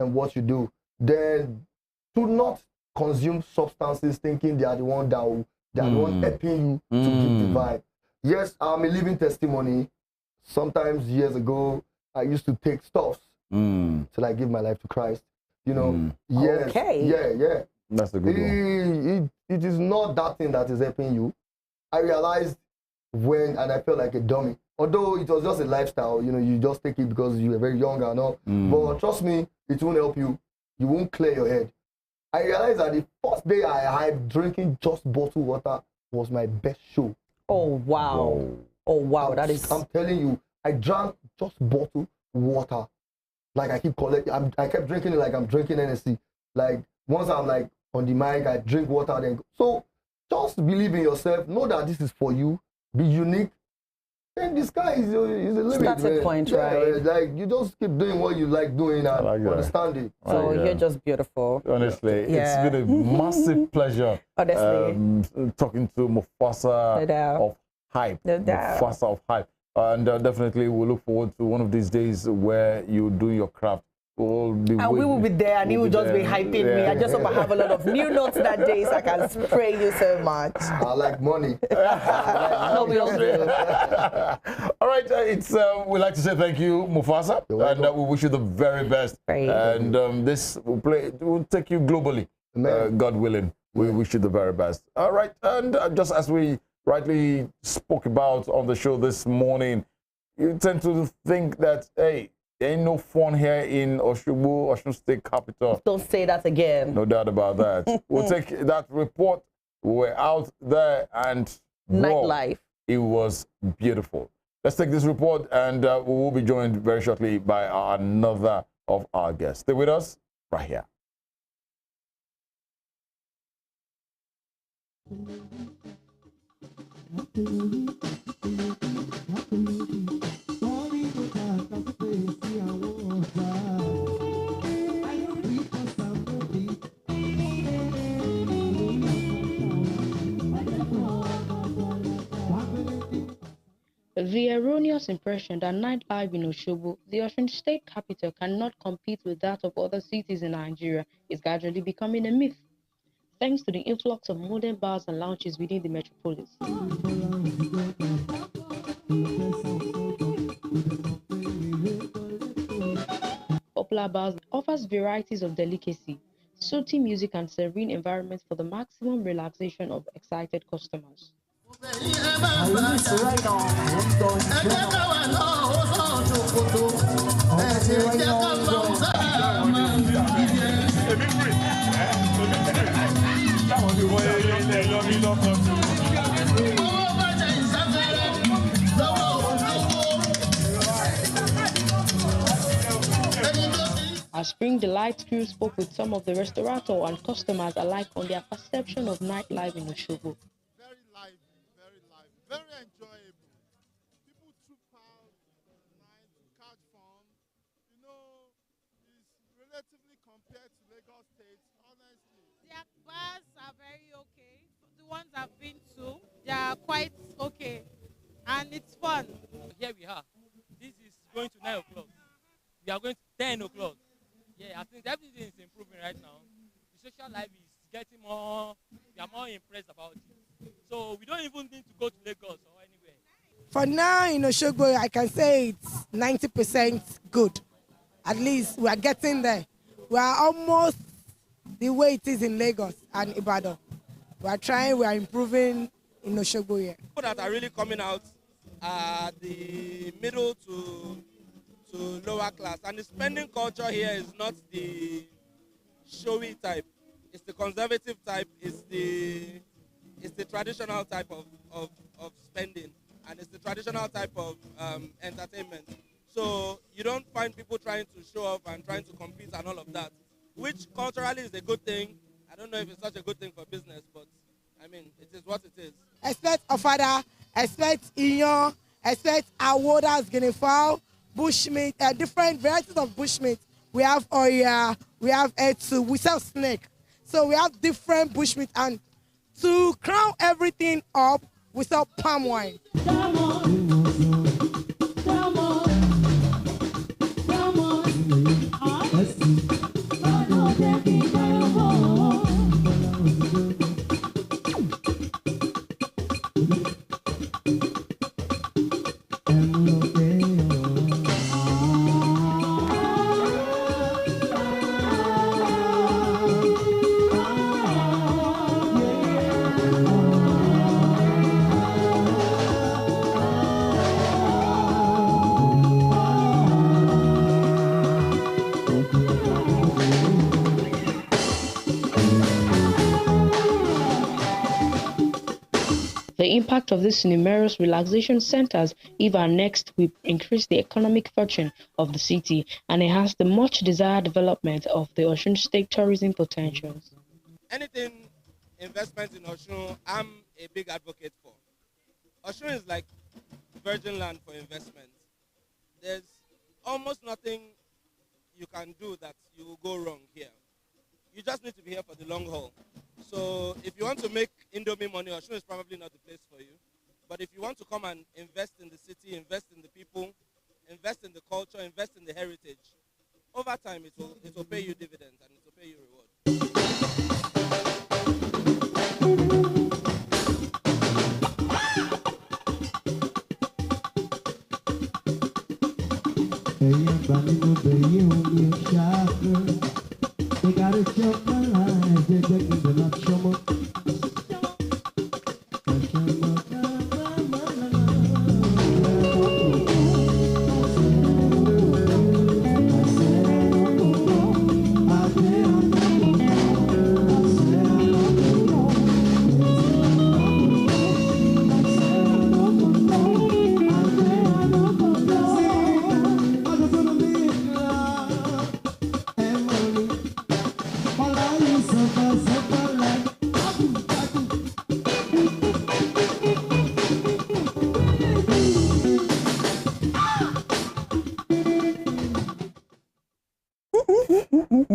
in what you do. Then do not consume substances thinking they are the one that they are the one helping you to give the vibe. Yes, I'm a living testimony. Sometimes years ago, I used to take stuffs till I give my life to Christ. You know, yes, okay. Yeah. That's a good one. It is not that thing that is helping you. I realized when, and I felt like a dummy. Although it was just a lifestyle, you know, you just take it because you were very young and all. But trust me, it won't help you. You won't clear your head. I realized that the first day I had drinking just bottled water was my best show. Oh, wow. Oh, wow. I'm telling you, I drank just bottled water. Like I keep collecting, I kept drinking it like I'm drinking NSC. Like once I'm like on the mic, I drink water, then go. So just believe in yourself. Know that this is for you. Be unique. And the sky is a limit. That's a point, right? Like you just keep doing what you like doing and understand it. So you're just beautiful. Honestly, it's been a massive pleasure. Honestly, talking to Mufasa of Hype. Mufasa of Hype. And definitely we'll look forward to one of these days where you do your craft. We'll be and we will be there, and he will just be hyping me. I just hope I have a lot of new notes that day so I can spray you so much. I like money. No, we all do. All right, we'd like to say thank you, Mufasa, and we wish you the very best. And this will take you globally, God willing. We wish you the very best. All right, and just as we rightly spoke about on the show this morning, you tend to think that, hey, there ain't no fun here in Osogbo, Osun State Capital. Don't say that again. No doubt about that. We'll take that report. We're out there and nightlife. It was beautiful. Let's take this report and we will be joined very shortly by another of our guests. Stay with us right here. The erroneous impression that nightlife in Osogbo, the Osun State capital, cannot compete with that of other cities in Nigeria is gradually becoming a myth, thanks to the influx of modern bars and lounges within the metropolis. Popular bars offers varieties of delicacy, soothing music and serene environments for the maximum relaxation of excited customers. Our Spring Delight crew spoke with some of the restaurateurs and customers alike on their perception of nightlife in Osogbo. Very lively, very enjoyable. People troop out at night to catch fun. You know, it's relatively compared to Lagos State, honestly. Their bars are very okay. The ones I've been to, they are quite okay. And it's fun. Here we are. This is going to 9 o'clock. We are going to 10 o'clock. Yeah, I think everything is improving right now. The social life is getting more, we are more impressed about it. So we don't even need to go to Lagos or anywhere. For now, in Osogbo, I can say it's 90% good. At least we are getting there. We are almost the way it is in Lagos and Ibadan. We are trying, we are improving in Osogbo here. People that are really coming out are the middle to lower class. And the spending culture here is not the showy type. It's the conservative type. It's the traditional type of spending. And it's the traditional type of entertainment. So you don't find people trying to show off and trying to compete and all of that, which culturally is a good thing. I don't know if it's such a good thing for business, but I mean, it is what it is. Expect Ofada, expect Inyo, expect Awodas, Guinea-fowl, bushmeat, different varieties of bushmeat. We have Oya, we have Etu, we sell snake. So we have different bushmeat, and to crown everything up, we sell palm wine. The impact of these numerous relaxation centers, if annexed, will increase the economic fortune of the city and enhance the much desired development of the Osun State tourism potentials. Anything investment in Osun, I'm a big advocate for. Osun is like virgin land for investment. There's almost nothing you can do that you will go wrong here. You just need to be here for the long haul. So if you want to make Indomie money, Osun is probably not the place for you. But if you want to come and invest in the city, invest in the people, invest in the culture, invest in the heritage, over time it will pay you dividends and it will pay you reward. They got a show my life, they're taking the luck show.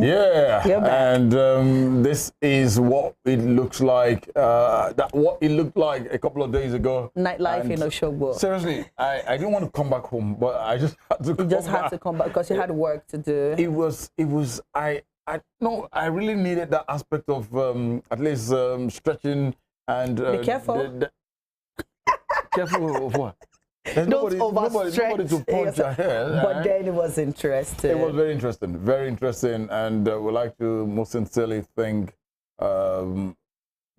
Yeah, and this is what it looks like. What it looked like a couple of days ago. Nightlife in Osogbo. Seriously, I didn't want to come back home, but I just had to. You just had to come back because you had work to do. It was. I really needed that aspect of at least stretching and. Be careful. Careful of what? Don't overstretch. Nobody to punch your hair. But then it was interesting. It was very interesting, and we'd like to most sincerely thank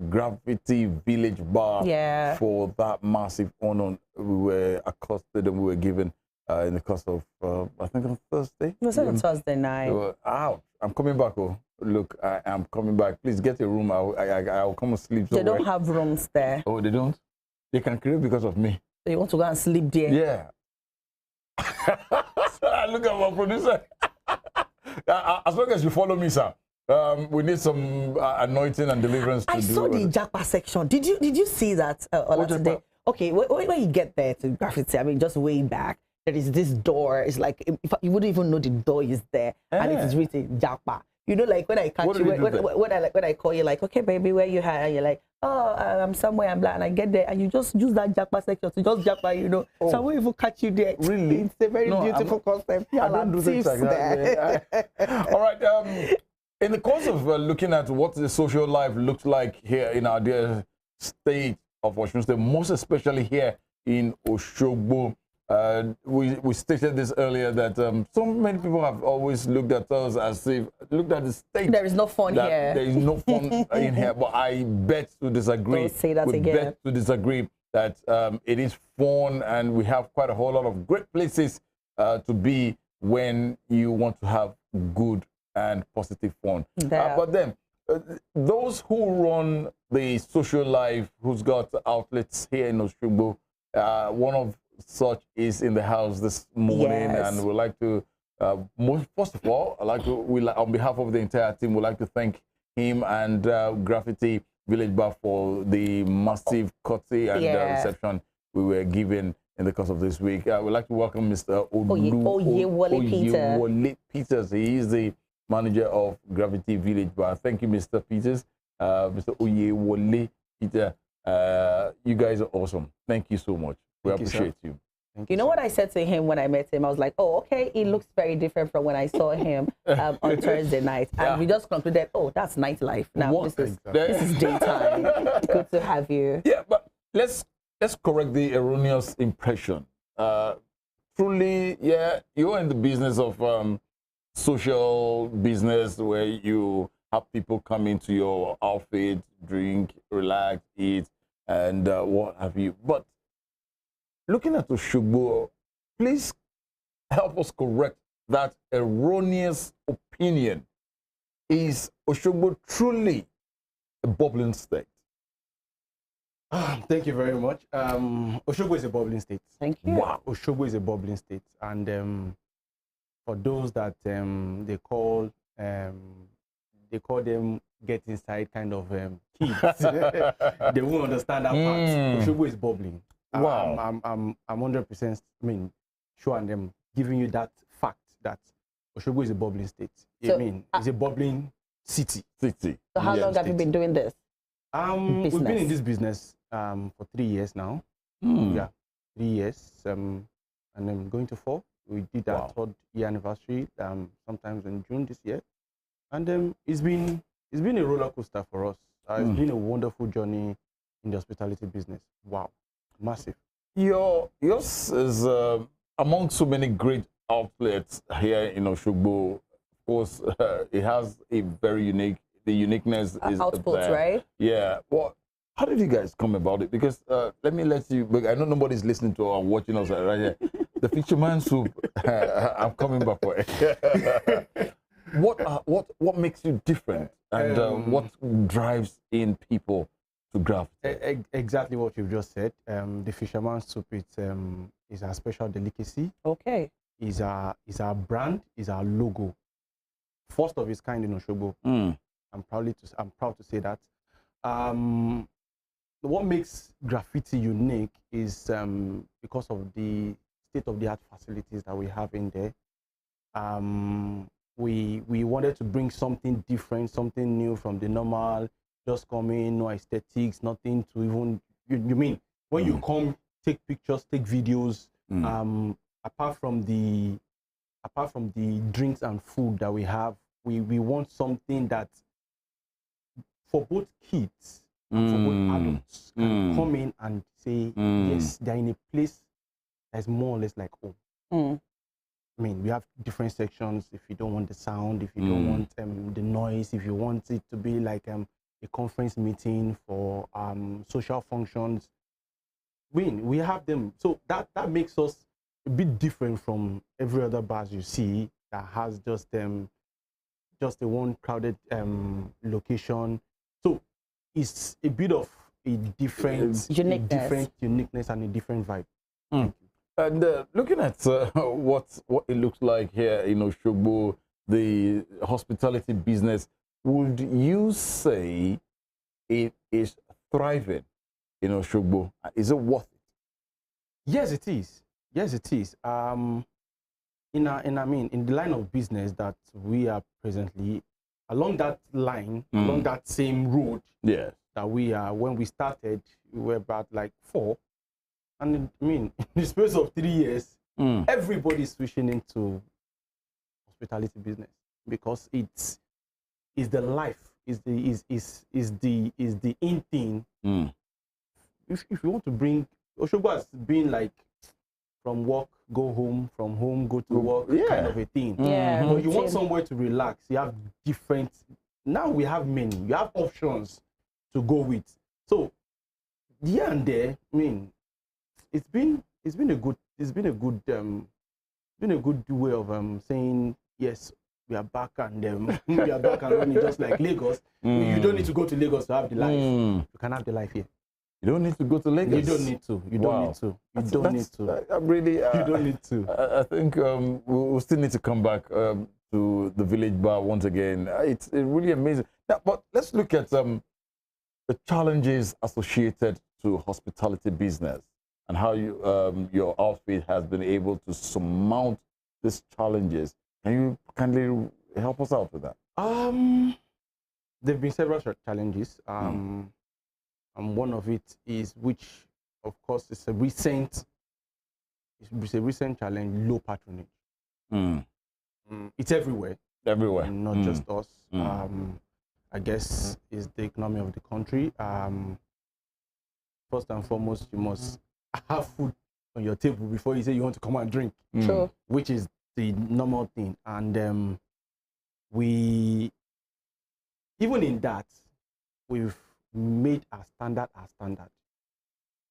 Gravity Village Bar for that massive honor we were accosted and we were given in the course of, I think on Thursday. It was on Thursday night. Out. I'm coming back. Oh, look, I am coming back. Please get a room. I'll come and sleep somewhere. They don't have rooms there. Oh, they don't? They can create because of me. So you want to go and sleep there? Yeah. Look at my producer. As long as you follow me, sir. We need some anointing and deliverance to do. I saw the Japa section. Did you see that today? Okay, when you get there to Graffiti, I mean, just way back, there is this door. It's like you wouldn't even know the door is there, and it is written Japa. You know, like when I catch you, when I call you, like, okay, baby, where you at? And you're like, oh, I'm somewhere, I'm black, and I get there, and you just use that Japa section to just Japa, you know. So I won't even catch you there. Really? It's a very beautiful concept. I don't do things like that. All right. In the course of looking at what the social life looks like here in our dear state of Washington State, most especially here in Osogbo. We stated this earlier that so many people have always looked at us as if looked at the state. There is no fun here. There is no fun in here. But I bet to disagree. Don't say that we again. Bet to disagree that it is fun, and we have quite a whole lot of great places to be when you want to have good and positive fun. But then, those who run the social life, who's got outlets here in Osogbo, one of such is in the house this morning, and we'd like to, first of all, on behalf of the entire team, we'd like to thank him and Graffiti Village Bar for the massive courtesy and reception we were given in the course of this week. We'd like to welcome Mr. Oyewole Peters. He is the manager of Graffiti Village Bar. Thank you, Mr. Peters. Mr. Oyewole Peter, you guys are awesome. Thank you so much. We appreciate you. You know what I said to him when I met him? I was like, oh, okay, he looks very different from when I saw him on Thursday night. And we just concluded, oh, that's nightlife. Now, this is daytime. Good to have you. Yeah, but let's correct the erroneous impression. Truly, yeah, you're in the business of social business where you have people come into your outfit, drink, relax, eat, and what have you. But looking at Osogbo, please help us correct that erroneous opinion. Is Osogbo truly a bubbling state? Thank you very much. Osogbo is a bubbling state. Thank you. Wow. Osogbo is a bubbling state. And for those that they call them get inside kind of kids, they won't understand that part. Osogbo is bubbling. Wow. I'm 100% sure, and I'm giving you that fact that Osogbo is a bubbling state. So, it's a bubbling city. So how long have you been doing this? We've been in this business for 3 years now. Yeah, 3 years. And I'm going to 4. We did our 3rd year anniversary sometimes in June this year. And it's been a roller coaster for us. It's been a wonderful journey in the hospitality business. Wow. Massive. Yours is among so many great outlets here in Osogbo. Of course, it has a very uniqueness is outputs, there. Right? Yeah. Well, how did you guys come about it? Because let me let you. I know nobody's listening to or watching us right here. The Fisherman Soup. I'm coming back for it. What makes you different, and what drives in people to graft? Exactly what you've just said. The Fisherman Soup is our special delicacy. Okay. Is our brand, is our logo. First of its kind in Osogbo. I'm proud to say that. What makes graffiti unique is because of the state-of-the-art facilities that we have in there. We wanted to bring something different, something new from the normal. Just come in, no aesthetics, nothing to even. You mean when you come, take pictures, take videos. Apart from the drinks and food that we have, we want something that for both kids and for both adults can come in and say yes, they're in a place that's more or less like home. I mean, we have different sections. If you don't want the sound, if you don't want the noise, if you want it to be like a conference meeting for social functions, we have them. So that makes us a bit different from every other bars you see that has just a one crowded location. So it's a bit of a different uniqueness and a different vibe. And looking at what it looks like here in Osogbo, the hospitality business, would you say it is thriving in Osogbo? Is it worth it? Yes, it is. Yes, it is. In the line of business that we are presently, along that line, along that same road, that we are. When we started, we were about like 4. And in the space of 3 years, everybody is switching into hospitality business because it's the life, is the in thing. If you want to bring Osogbo has been like from work, go home, from home, go to work, kind of a thing. Yeah. But you want somewhere to relax. You have different. Now we have many. You have options to go with. So here and there, I mean, it's been a good way of saying yes. We are back and we are back and running just like Lagos. You don't need to go to Lagos to have the life. You can have the life here. You don't need to go to Lagos. You don't need to. You don't need to. You don't need to. I'm really. You don't need to. I think we'll still need to come back to the village bar once again. It's really amazing. Now, but let's look at the challenges associated to hospitality business and how your outfit has been able to surmount these challenges. Can you kindly help us out with that? There've been several challenges. And one of it is, which of course is a recent challenge, low patronage. It's everywhere. Everywhere. Not just us. I guess is the economy of the country. First and foremost, you must have food on your table before you say you want to come and drink. Sure. Which is the normal thing. And we, even in that, we've made our standard,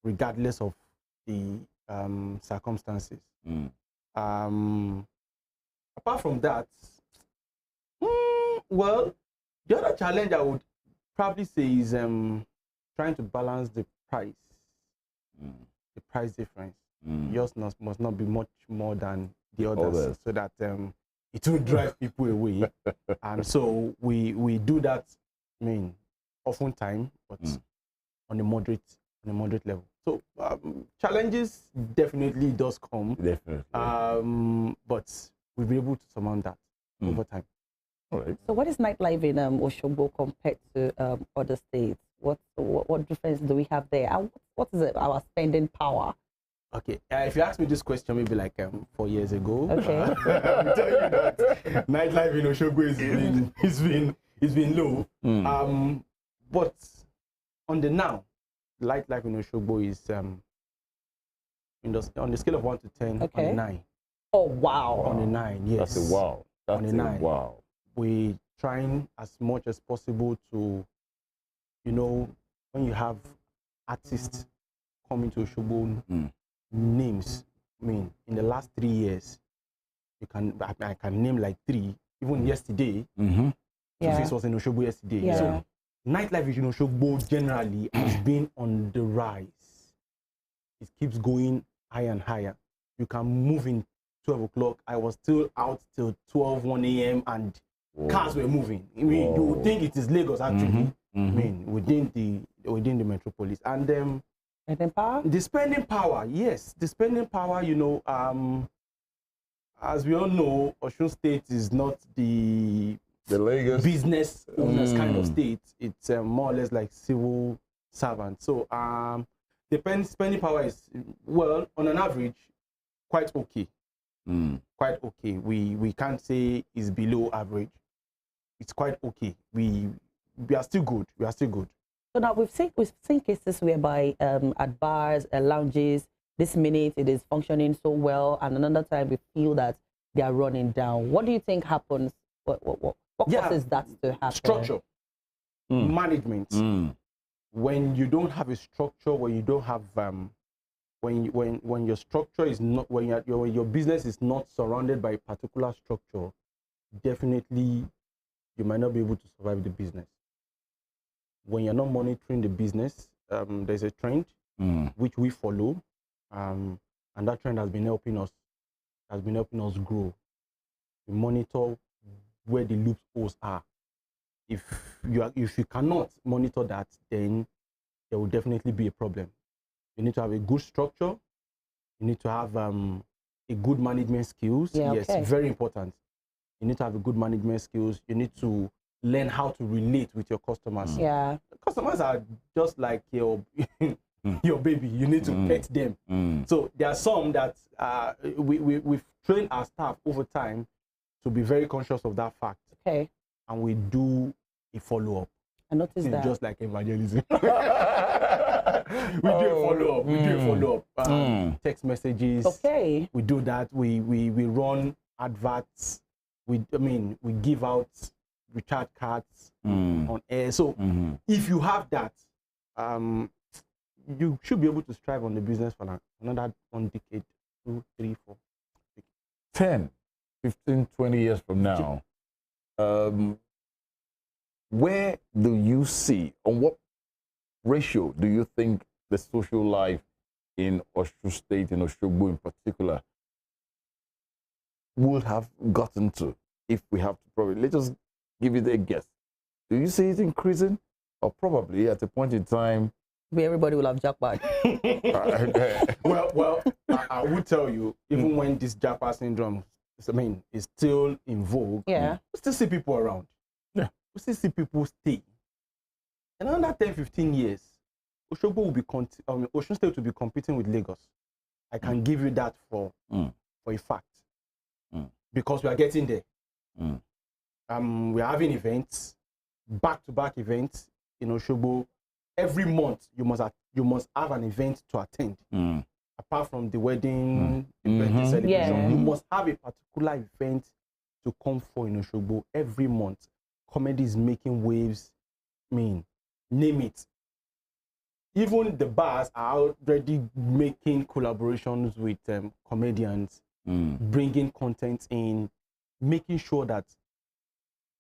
regardless of the circumstances. Apart from that, well, the other challenge I would probably say is trying to balance the price, the price difference. Yours must not be much more than the others. So that it will drive people away. And so we do that, I mean, oftentimes, but on a moderate level. So challenges definitely does come. Definitely. But we'll be able to surmount that over time. All right. So what is nightlife in Osogbo compared to other states? What difference do we have there? And what is our spending power? Okay, if you asked me this question maybe like 4 years ago, okay, I'm telling you that nightlife in Osogbo it's been low. But on the now, nightlife in Osogbo is on the scale of 1 to 10, on a 9. Oh wow! On a 9, yes. That's a wow. That's on a 9. Wow. We're trying as much as possible to, when you have artists coming to Osogbo, names. I mean, in the last 3 years, I can name like 3. Even yesterday, This was in Osogbo yesterday. Yeah. So nightlife in Osogbo generally has been on the rise. It keeps going higher and higher. You can move in 12 o'clock. I was still out till 12, 1 a.m. and cars were moving. I mean, you would think it is Lagos actually. I mean, within the metropolis. And spending power? The spending power, yes. The spending power, as we all know, Osun State is not the Lagos business owners kind of state. It's more or less like civil servant. So the spending power is, well, on an average, quite okay. Quite okay. We can't say it's below average. It's quite okay. We are still good. We are still good. So now we've seen cases whereby at bars and lounges, this minute it is functioning so well, and another time we feel that they are running down. What do you think happens? What causes that to happen? Structure, management. When you don't have a structure, when you don't have when your structure is not, when your business is not surrounded by a particular structure, definitely you might not be able to survive the business. When you're not monitoring the business, there's a trend which we follow, and that trend has been helping us grow. We monitor where the loopholes are. If you cannot monitor that, then there will definitely be a problem. You need to have a good structure. You need to have a good management skills. Yeah, yes, okay. Very important. You need to have a good management skills. You need to learn how to relate with your customers. Yeah. Customers are just like your baby. You need to pet them. So there are some that we've trained our staff over time to be very conscious of that fact. Okay. And we do a follow-up. I noticed that. Just like evangelism. We do a follow-up. We do a follow-up. Text messages. Okay. We do that. We run adverts. We give out recharge cards on air. So if you have that, you should be able to strive on the business for another 1 decade, 2, 3, 4. 10, 15, 20 years from now, where do you see, on what ratio do you think the social life in Osun State, in Osogbo in particular, would have gotten to if we have to probably, let's just give it a guess. Do you see it increasing? Or probably at a point in time, everybody will have jackpot. well, I would tell you, even when this jackpot syndrome, is still in vogue, we still see people around. Yeah. We still see people stay. And another 10, 15 years, Osogbo will be Osun State will be competing with Lagos. I can give you that for a fact. Because we are getting there. We are having events, back-to-back events in Osogbo. Every month, you must have an event to attend. Apart from the wedding, the birthday celebration, you must have a particular event to come for in Osogbo every month. Comedy is making waves. Name it. Even the bars are already making collaborations with comedians, bringing content in, making sure that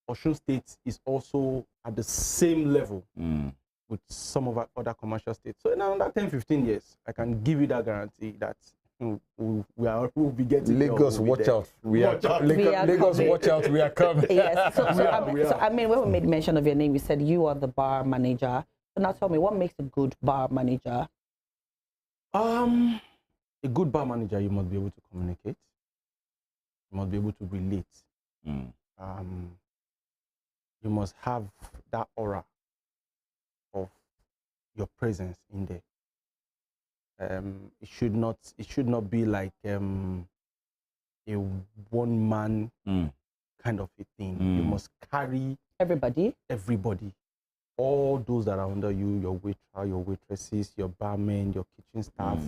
Osun State is also at the same level with some of our other commercial states. So in another 10, 15 years, I can give you that guarantee that we'll be getting Lagos, watch out. Lagos, watch out. We are coming. Yes. So when we made mention of your name, you said you are the bar manager. So now tell me, what makes a good bar manager? A good bar manager, you must be able to communicate. You must be able to relate. You must have that aura of your presence in there. It should not be like a one-man kind of a thing. You must carry everybody. All those that are under you, your waiter, your waitresses, your barmen, your kitchen staff,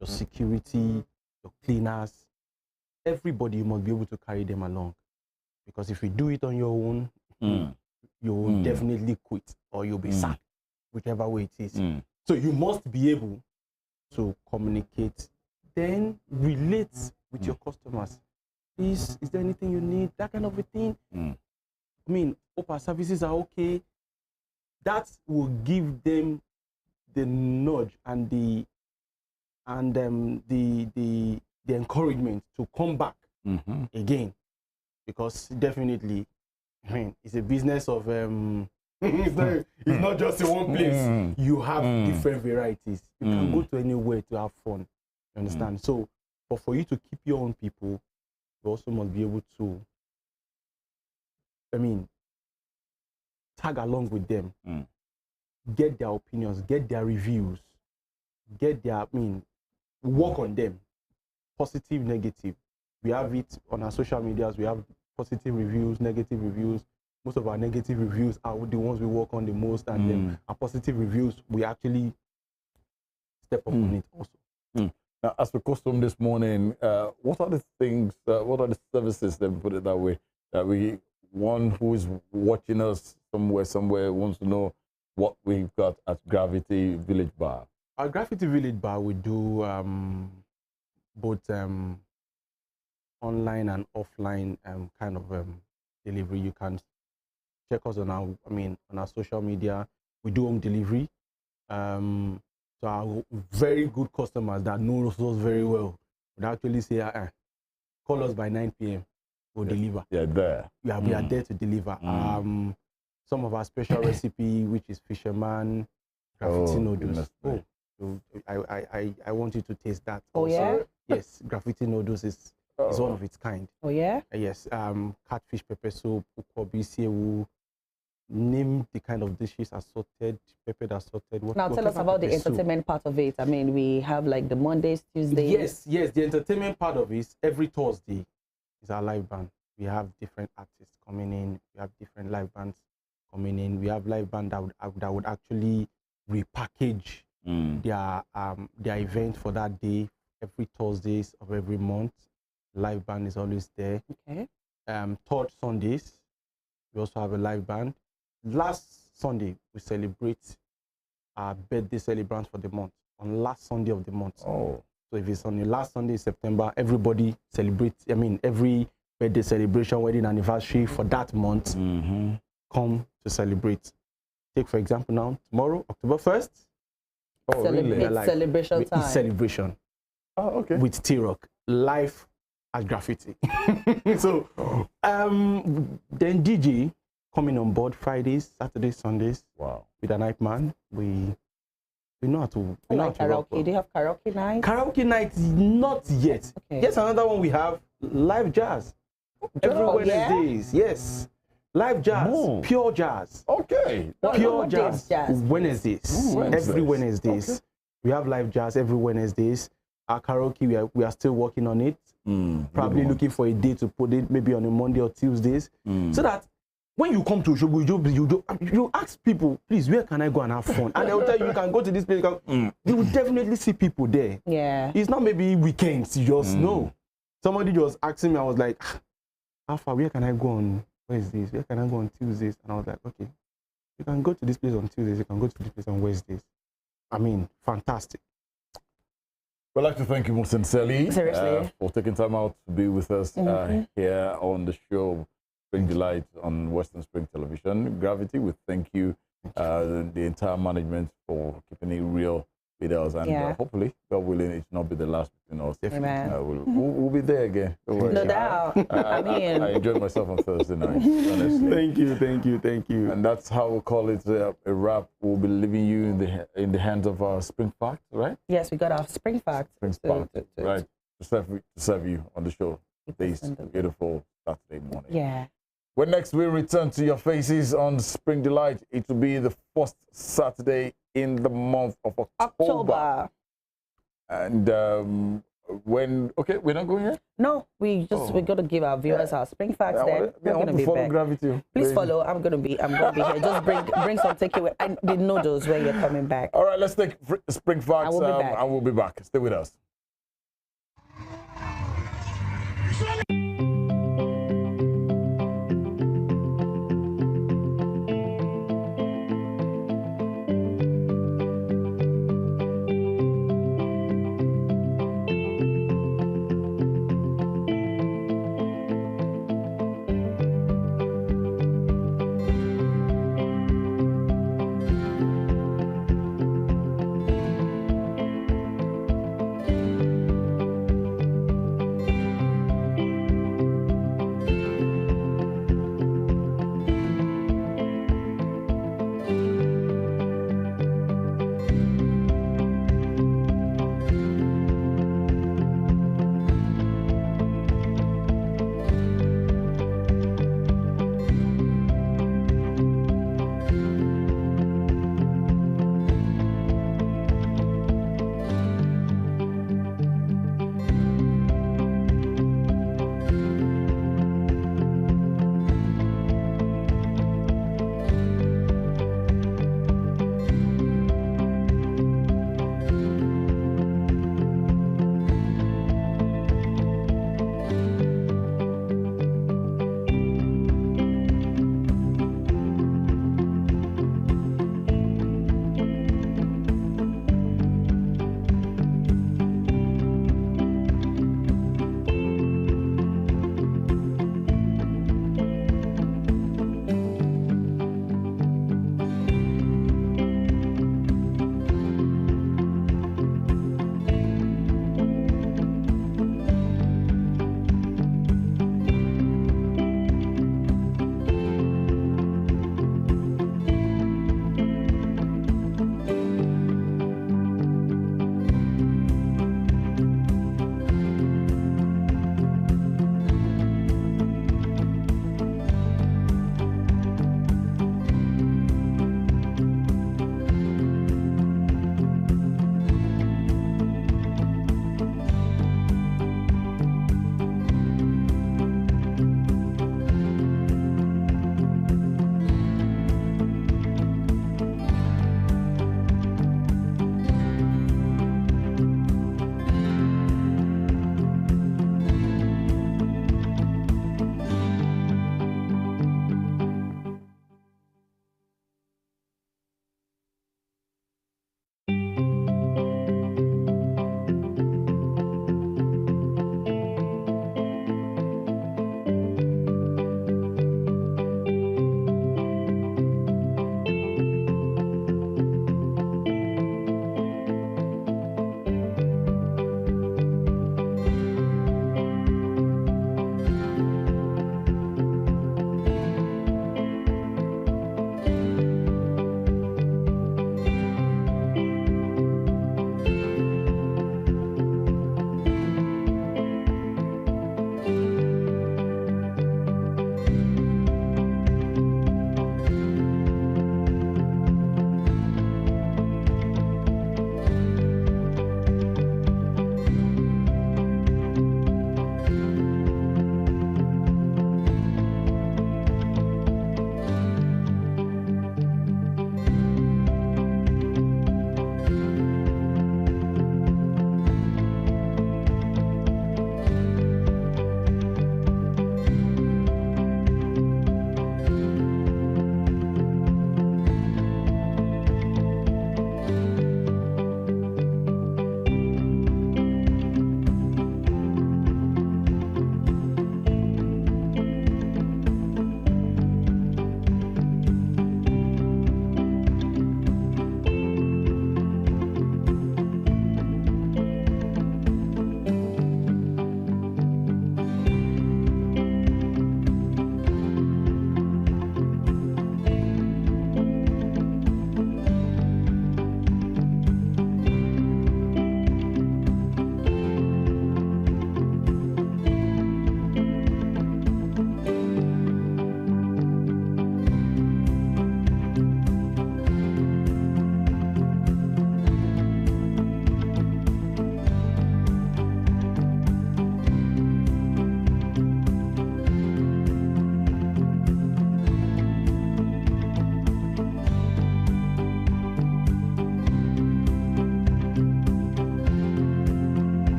your security, your cleaners. Everybody, you must be able to carry them along. Because if you do it on your own, you will definitely quit or you'll be sacked, whichever way it is. So you must be able to communicate, then relate with your customers. Please, is there anything you need? That kind of a thing. Hope our services are okay. That will give them the nudge and the encouragement to come back again, because definitely, it's a business of it's not just in one place. You have different varieties. You can go to anywhere to have fun. You understand? So, but for you to keep your own people, you also must be able to, tag along with them, get their opinions, get their reviews, get their, work on them, positive, negative. We have it on our social medias. We have positive reviews, negative reviews. Most of our negative reviews are the ones we work on the most, and then our positive reviews, we actually step up on it also. Now, as we custom this morning, what are the things, what are the services, let me put it that way, that one who is watching us somewhere wants to know what we've got at Gravity Village Bar? At Gravity Village Bar, we do both online and offline kind of delivery. You can check us on our social media. We do home delivery. So our very good customers that know us very well would actually say, call us by 9 p.m. We'll deliver. Yeah, there. We are there to deliver. Some of our special recipe, which is fisherman, graffiti noodles. I want you to taste that. Oh, also. yeah? Yes, graffiti noodles is one of its kind. Oh, yeah? Yes, catfish pepper soup, ukwobi, sewu. Name the kind of dishes, assorted, peppered assorted. Now tell us about the entertainment part of it. We have like the Mondays, Tuesdays. Yes, the entertainment part of it, every Thursday is our live band. We have different artists coming in. We have different live bands coming in. We have live band that would actually repackage their event for that day every Thursdays of every month. Live band is always there. Okay. Third Sundays, we also have a live band. Last Sunday, we celebrate our birthday celebrants for the month on last Sunday of the month. Oh. So if it's on the last Sunday in September, everybody celebrates, every birthday celebration, wedding anniversary for that month, come to celebrate. Take, for example, now, tomorrow, October 1st. Oh, really? It's celebration time. It's celebration. Oh, okay. With T-Rock, live at Graffiti. So, then DJ coming on board Fridays, Saturdays, Sundays. Wow. With an HYPEMAN. We know how to. We know how to rock. Karaoke. Do you have karaoke night? Karaoke night, not yet. Okay. Yes, another one we have, live jazz. Every Wednesdays, yes. Live jazz, pure jazz. Okay. Pure jazz. Wednesdays. Every Wednesdays. Okay. We have live jazz every Wednesdays. Our karaoke, we are still working on it. Probably looking for a day to put it maybe on a Monday or Tuesdays. So that when you come to Osogbo, you ask people, please, where can I go and have fun? And they'll tell you, you can go to this place. You will definitely see people there. Yeah. It's not maybe weekends, you just know. Somebody just asking me, I was like, how far, where can I go on Wednesdays? Where can I go on Tuesdays? And I was like, okay, you can go to this place on Tuesdays, you can go to this place on Wednesdays. Fantastic. We'd like to thank you most sincerely for taking time out to be with us here on the show, Spring Delight on Western Spring Television. Gravity, we thank you, the entire management for keeping it real with us. And hopefully, God willing, it will not be the last between us. Amen. We'll be there again. No doubt. I enjoyed myself on Thursday night, honestly. Thank you. And that's how we call it a wrap. We'll be leaving you in the hands of our Spring Fact, right? Yes, we got our Spring Fact. Spring Fact, right? To serve you on the show this beautiful Saturday morning. Yeah. When next we return to your faces on Spring Delight, it will be the first Saturday in the month of October. And we're not going yet? No, we're gonna give our viewers our Spring Facts then. We're gonna be back. Gravity. Please follow. I'm gonna be here. Just bring some takeaway. I did noodles when you're coming back. All right, let's take Spring Facts and we'll be back. Stay with us.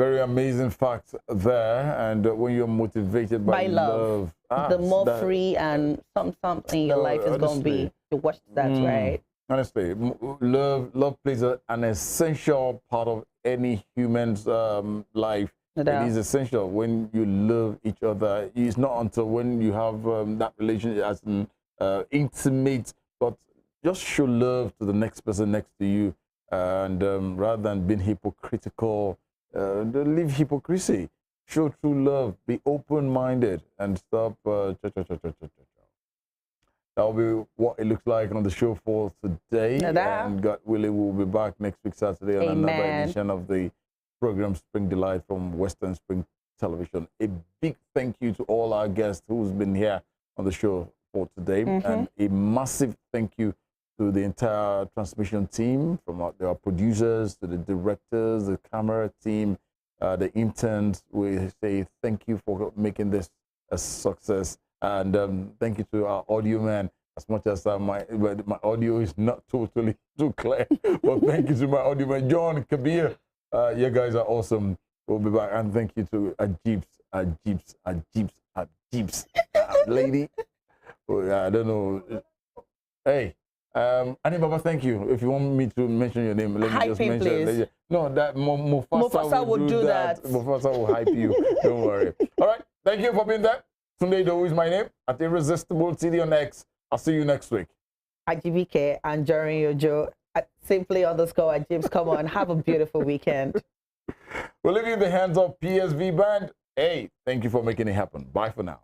Very amazing facts there. And when you're motivated by love, the more free and something in your life is going to be to watch that, right? Honestly, love plays an essential part of any human's life. It is essential when you love each other. It's not until when you have that relationship as an intimate, but just show love to the next person next to you. And rather than being hypocritical, leave hypocrisy. Show true love. Be open-minded and stop. That'll be what it looks like on the show for today. And God willing, we'll be back next week Saturday on another edition of the program Spring Delight from Western Spring Television. A big thank you to all our guests who's been here on the show for today. And a massive thank you to the entire transmission team, from our producers to the directors, the camera team, the interns. We say thank you for making this a success. And thank you to our audio man, as much as my audio is not totally too clear. But thank you to my audio man, John, Kabir. You guys are awesome. We'll be back. And thank you to Ajibs, lady. I don't know. Hey, Ani Baba, thank you. If you want me to mention your name, let me just mention it. No, that Mufasa will do that. Mufasa will hype you. Don't worry. All right. Thank you for being there. Tunde Idowu is my name at Irresistible TD on X. I'll see you next week. Ajibike Anjorin Ojo at simply_Ajibs. Come on, have a beautiful weekend. We'll leave you in the hands of PSV Band. Hey, thank you for making it happen. Bye for now.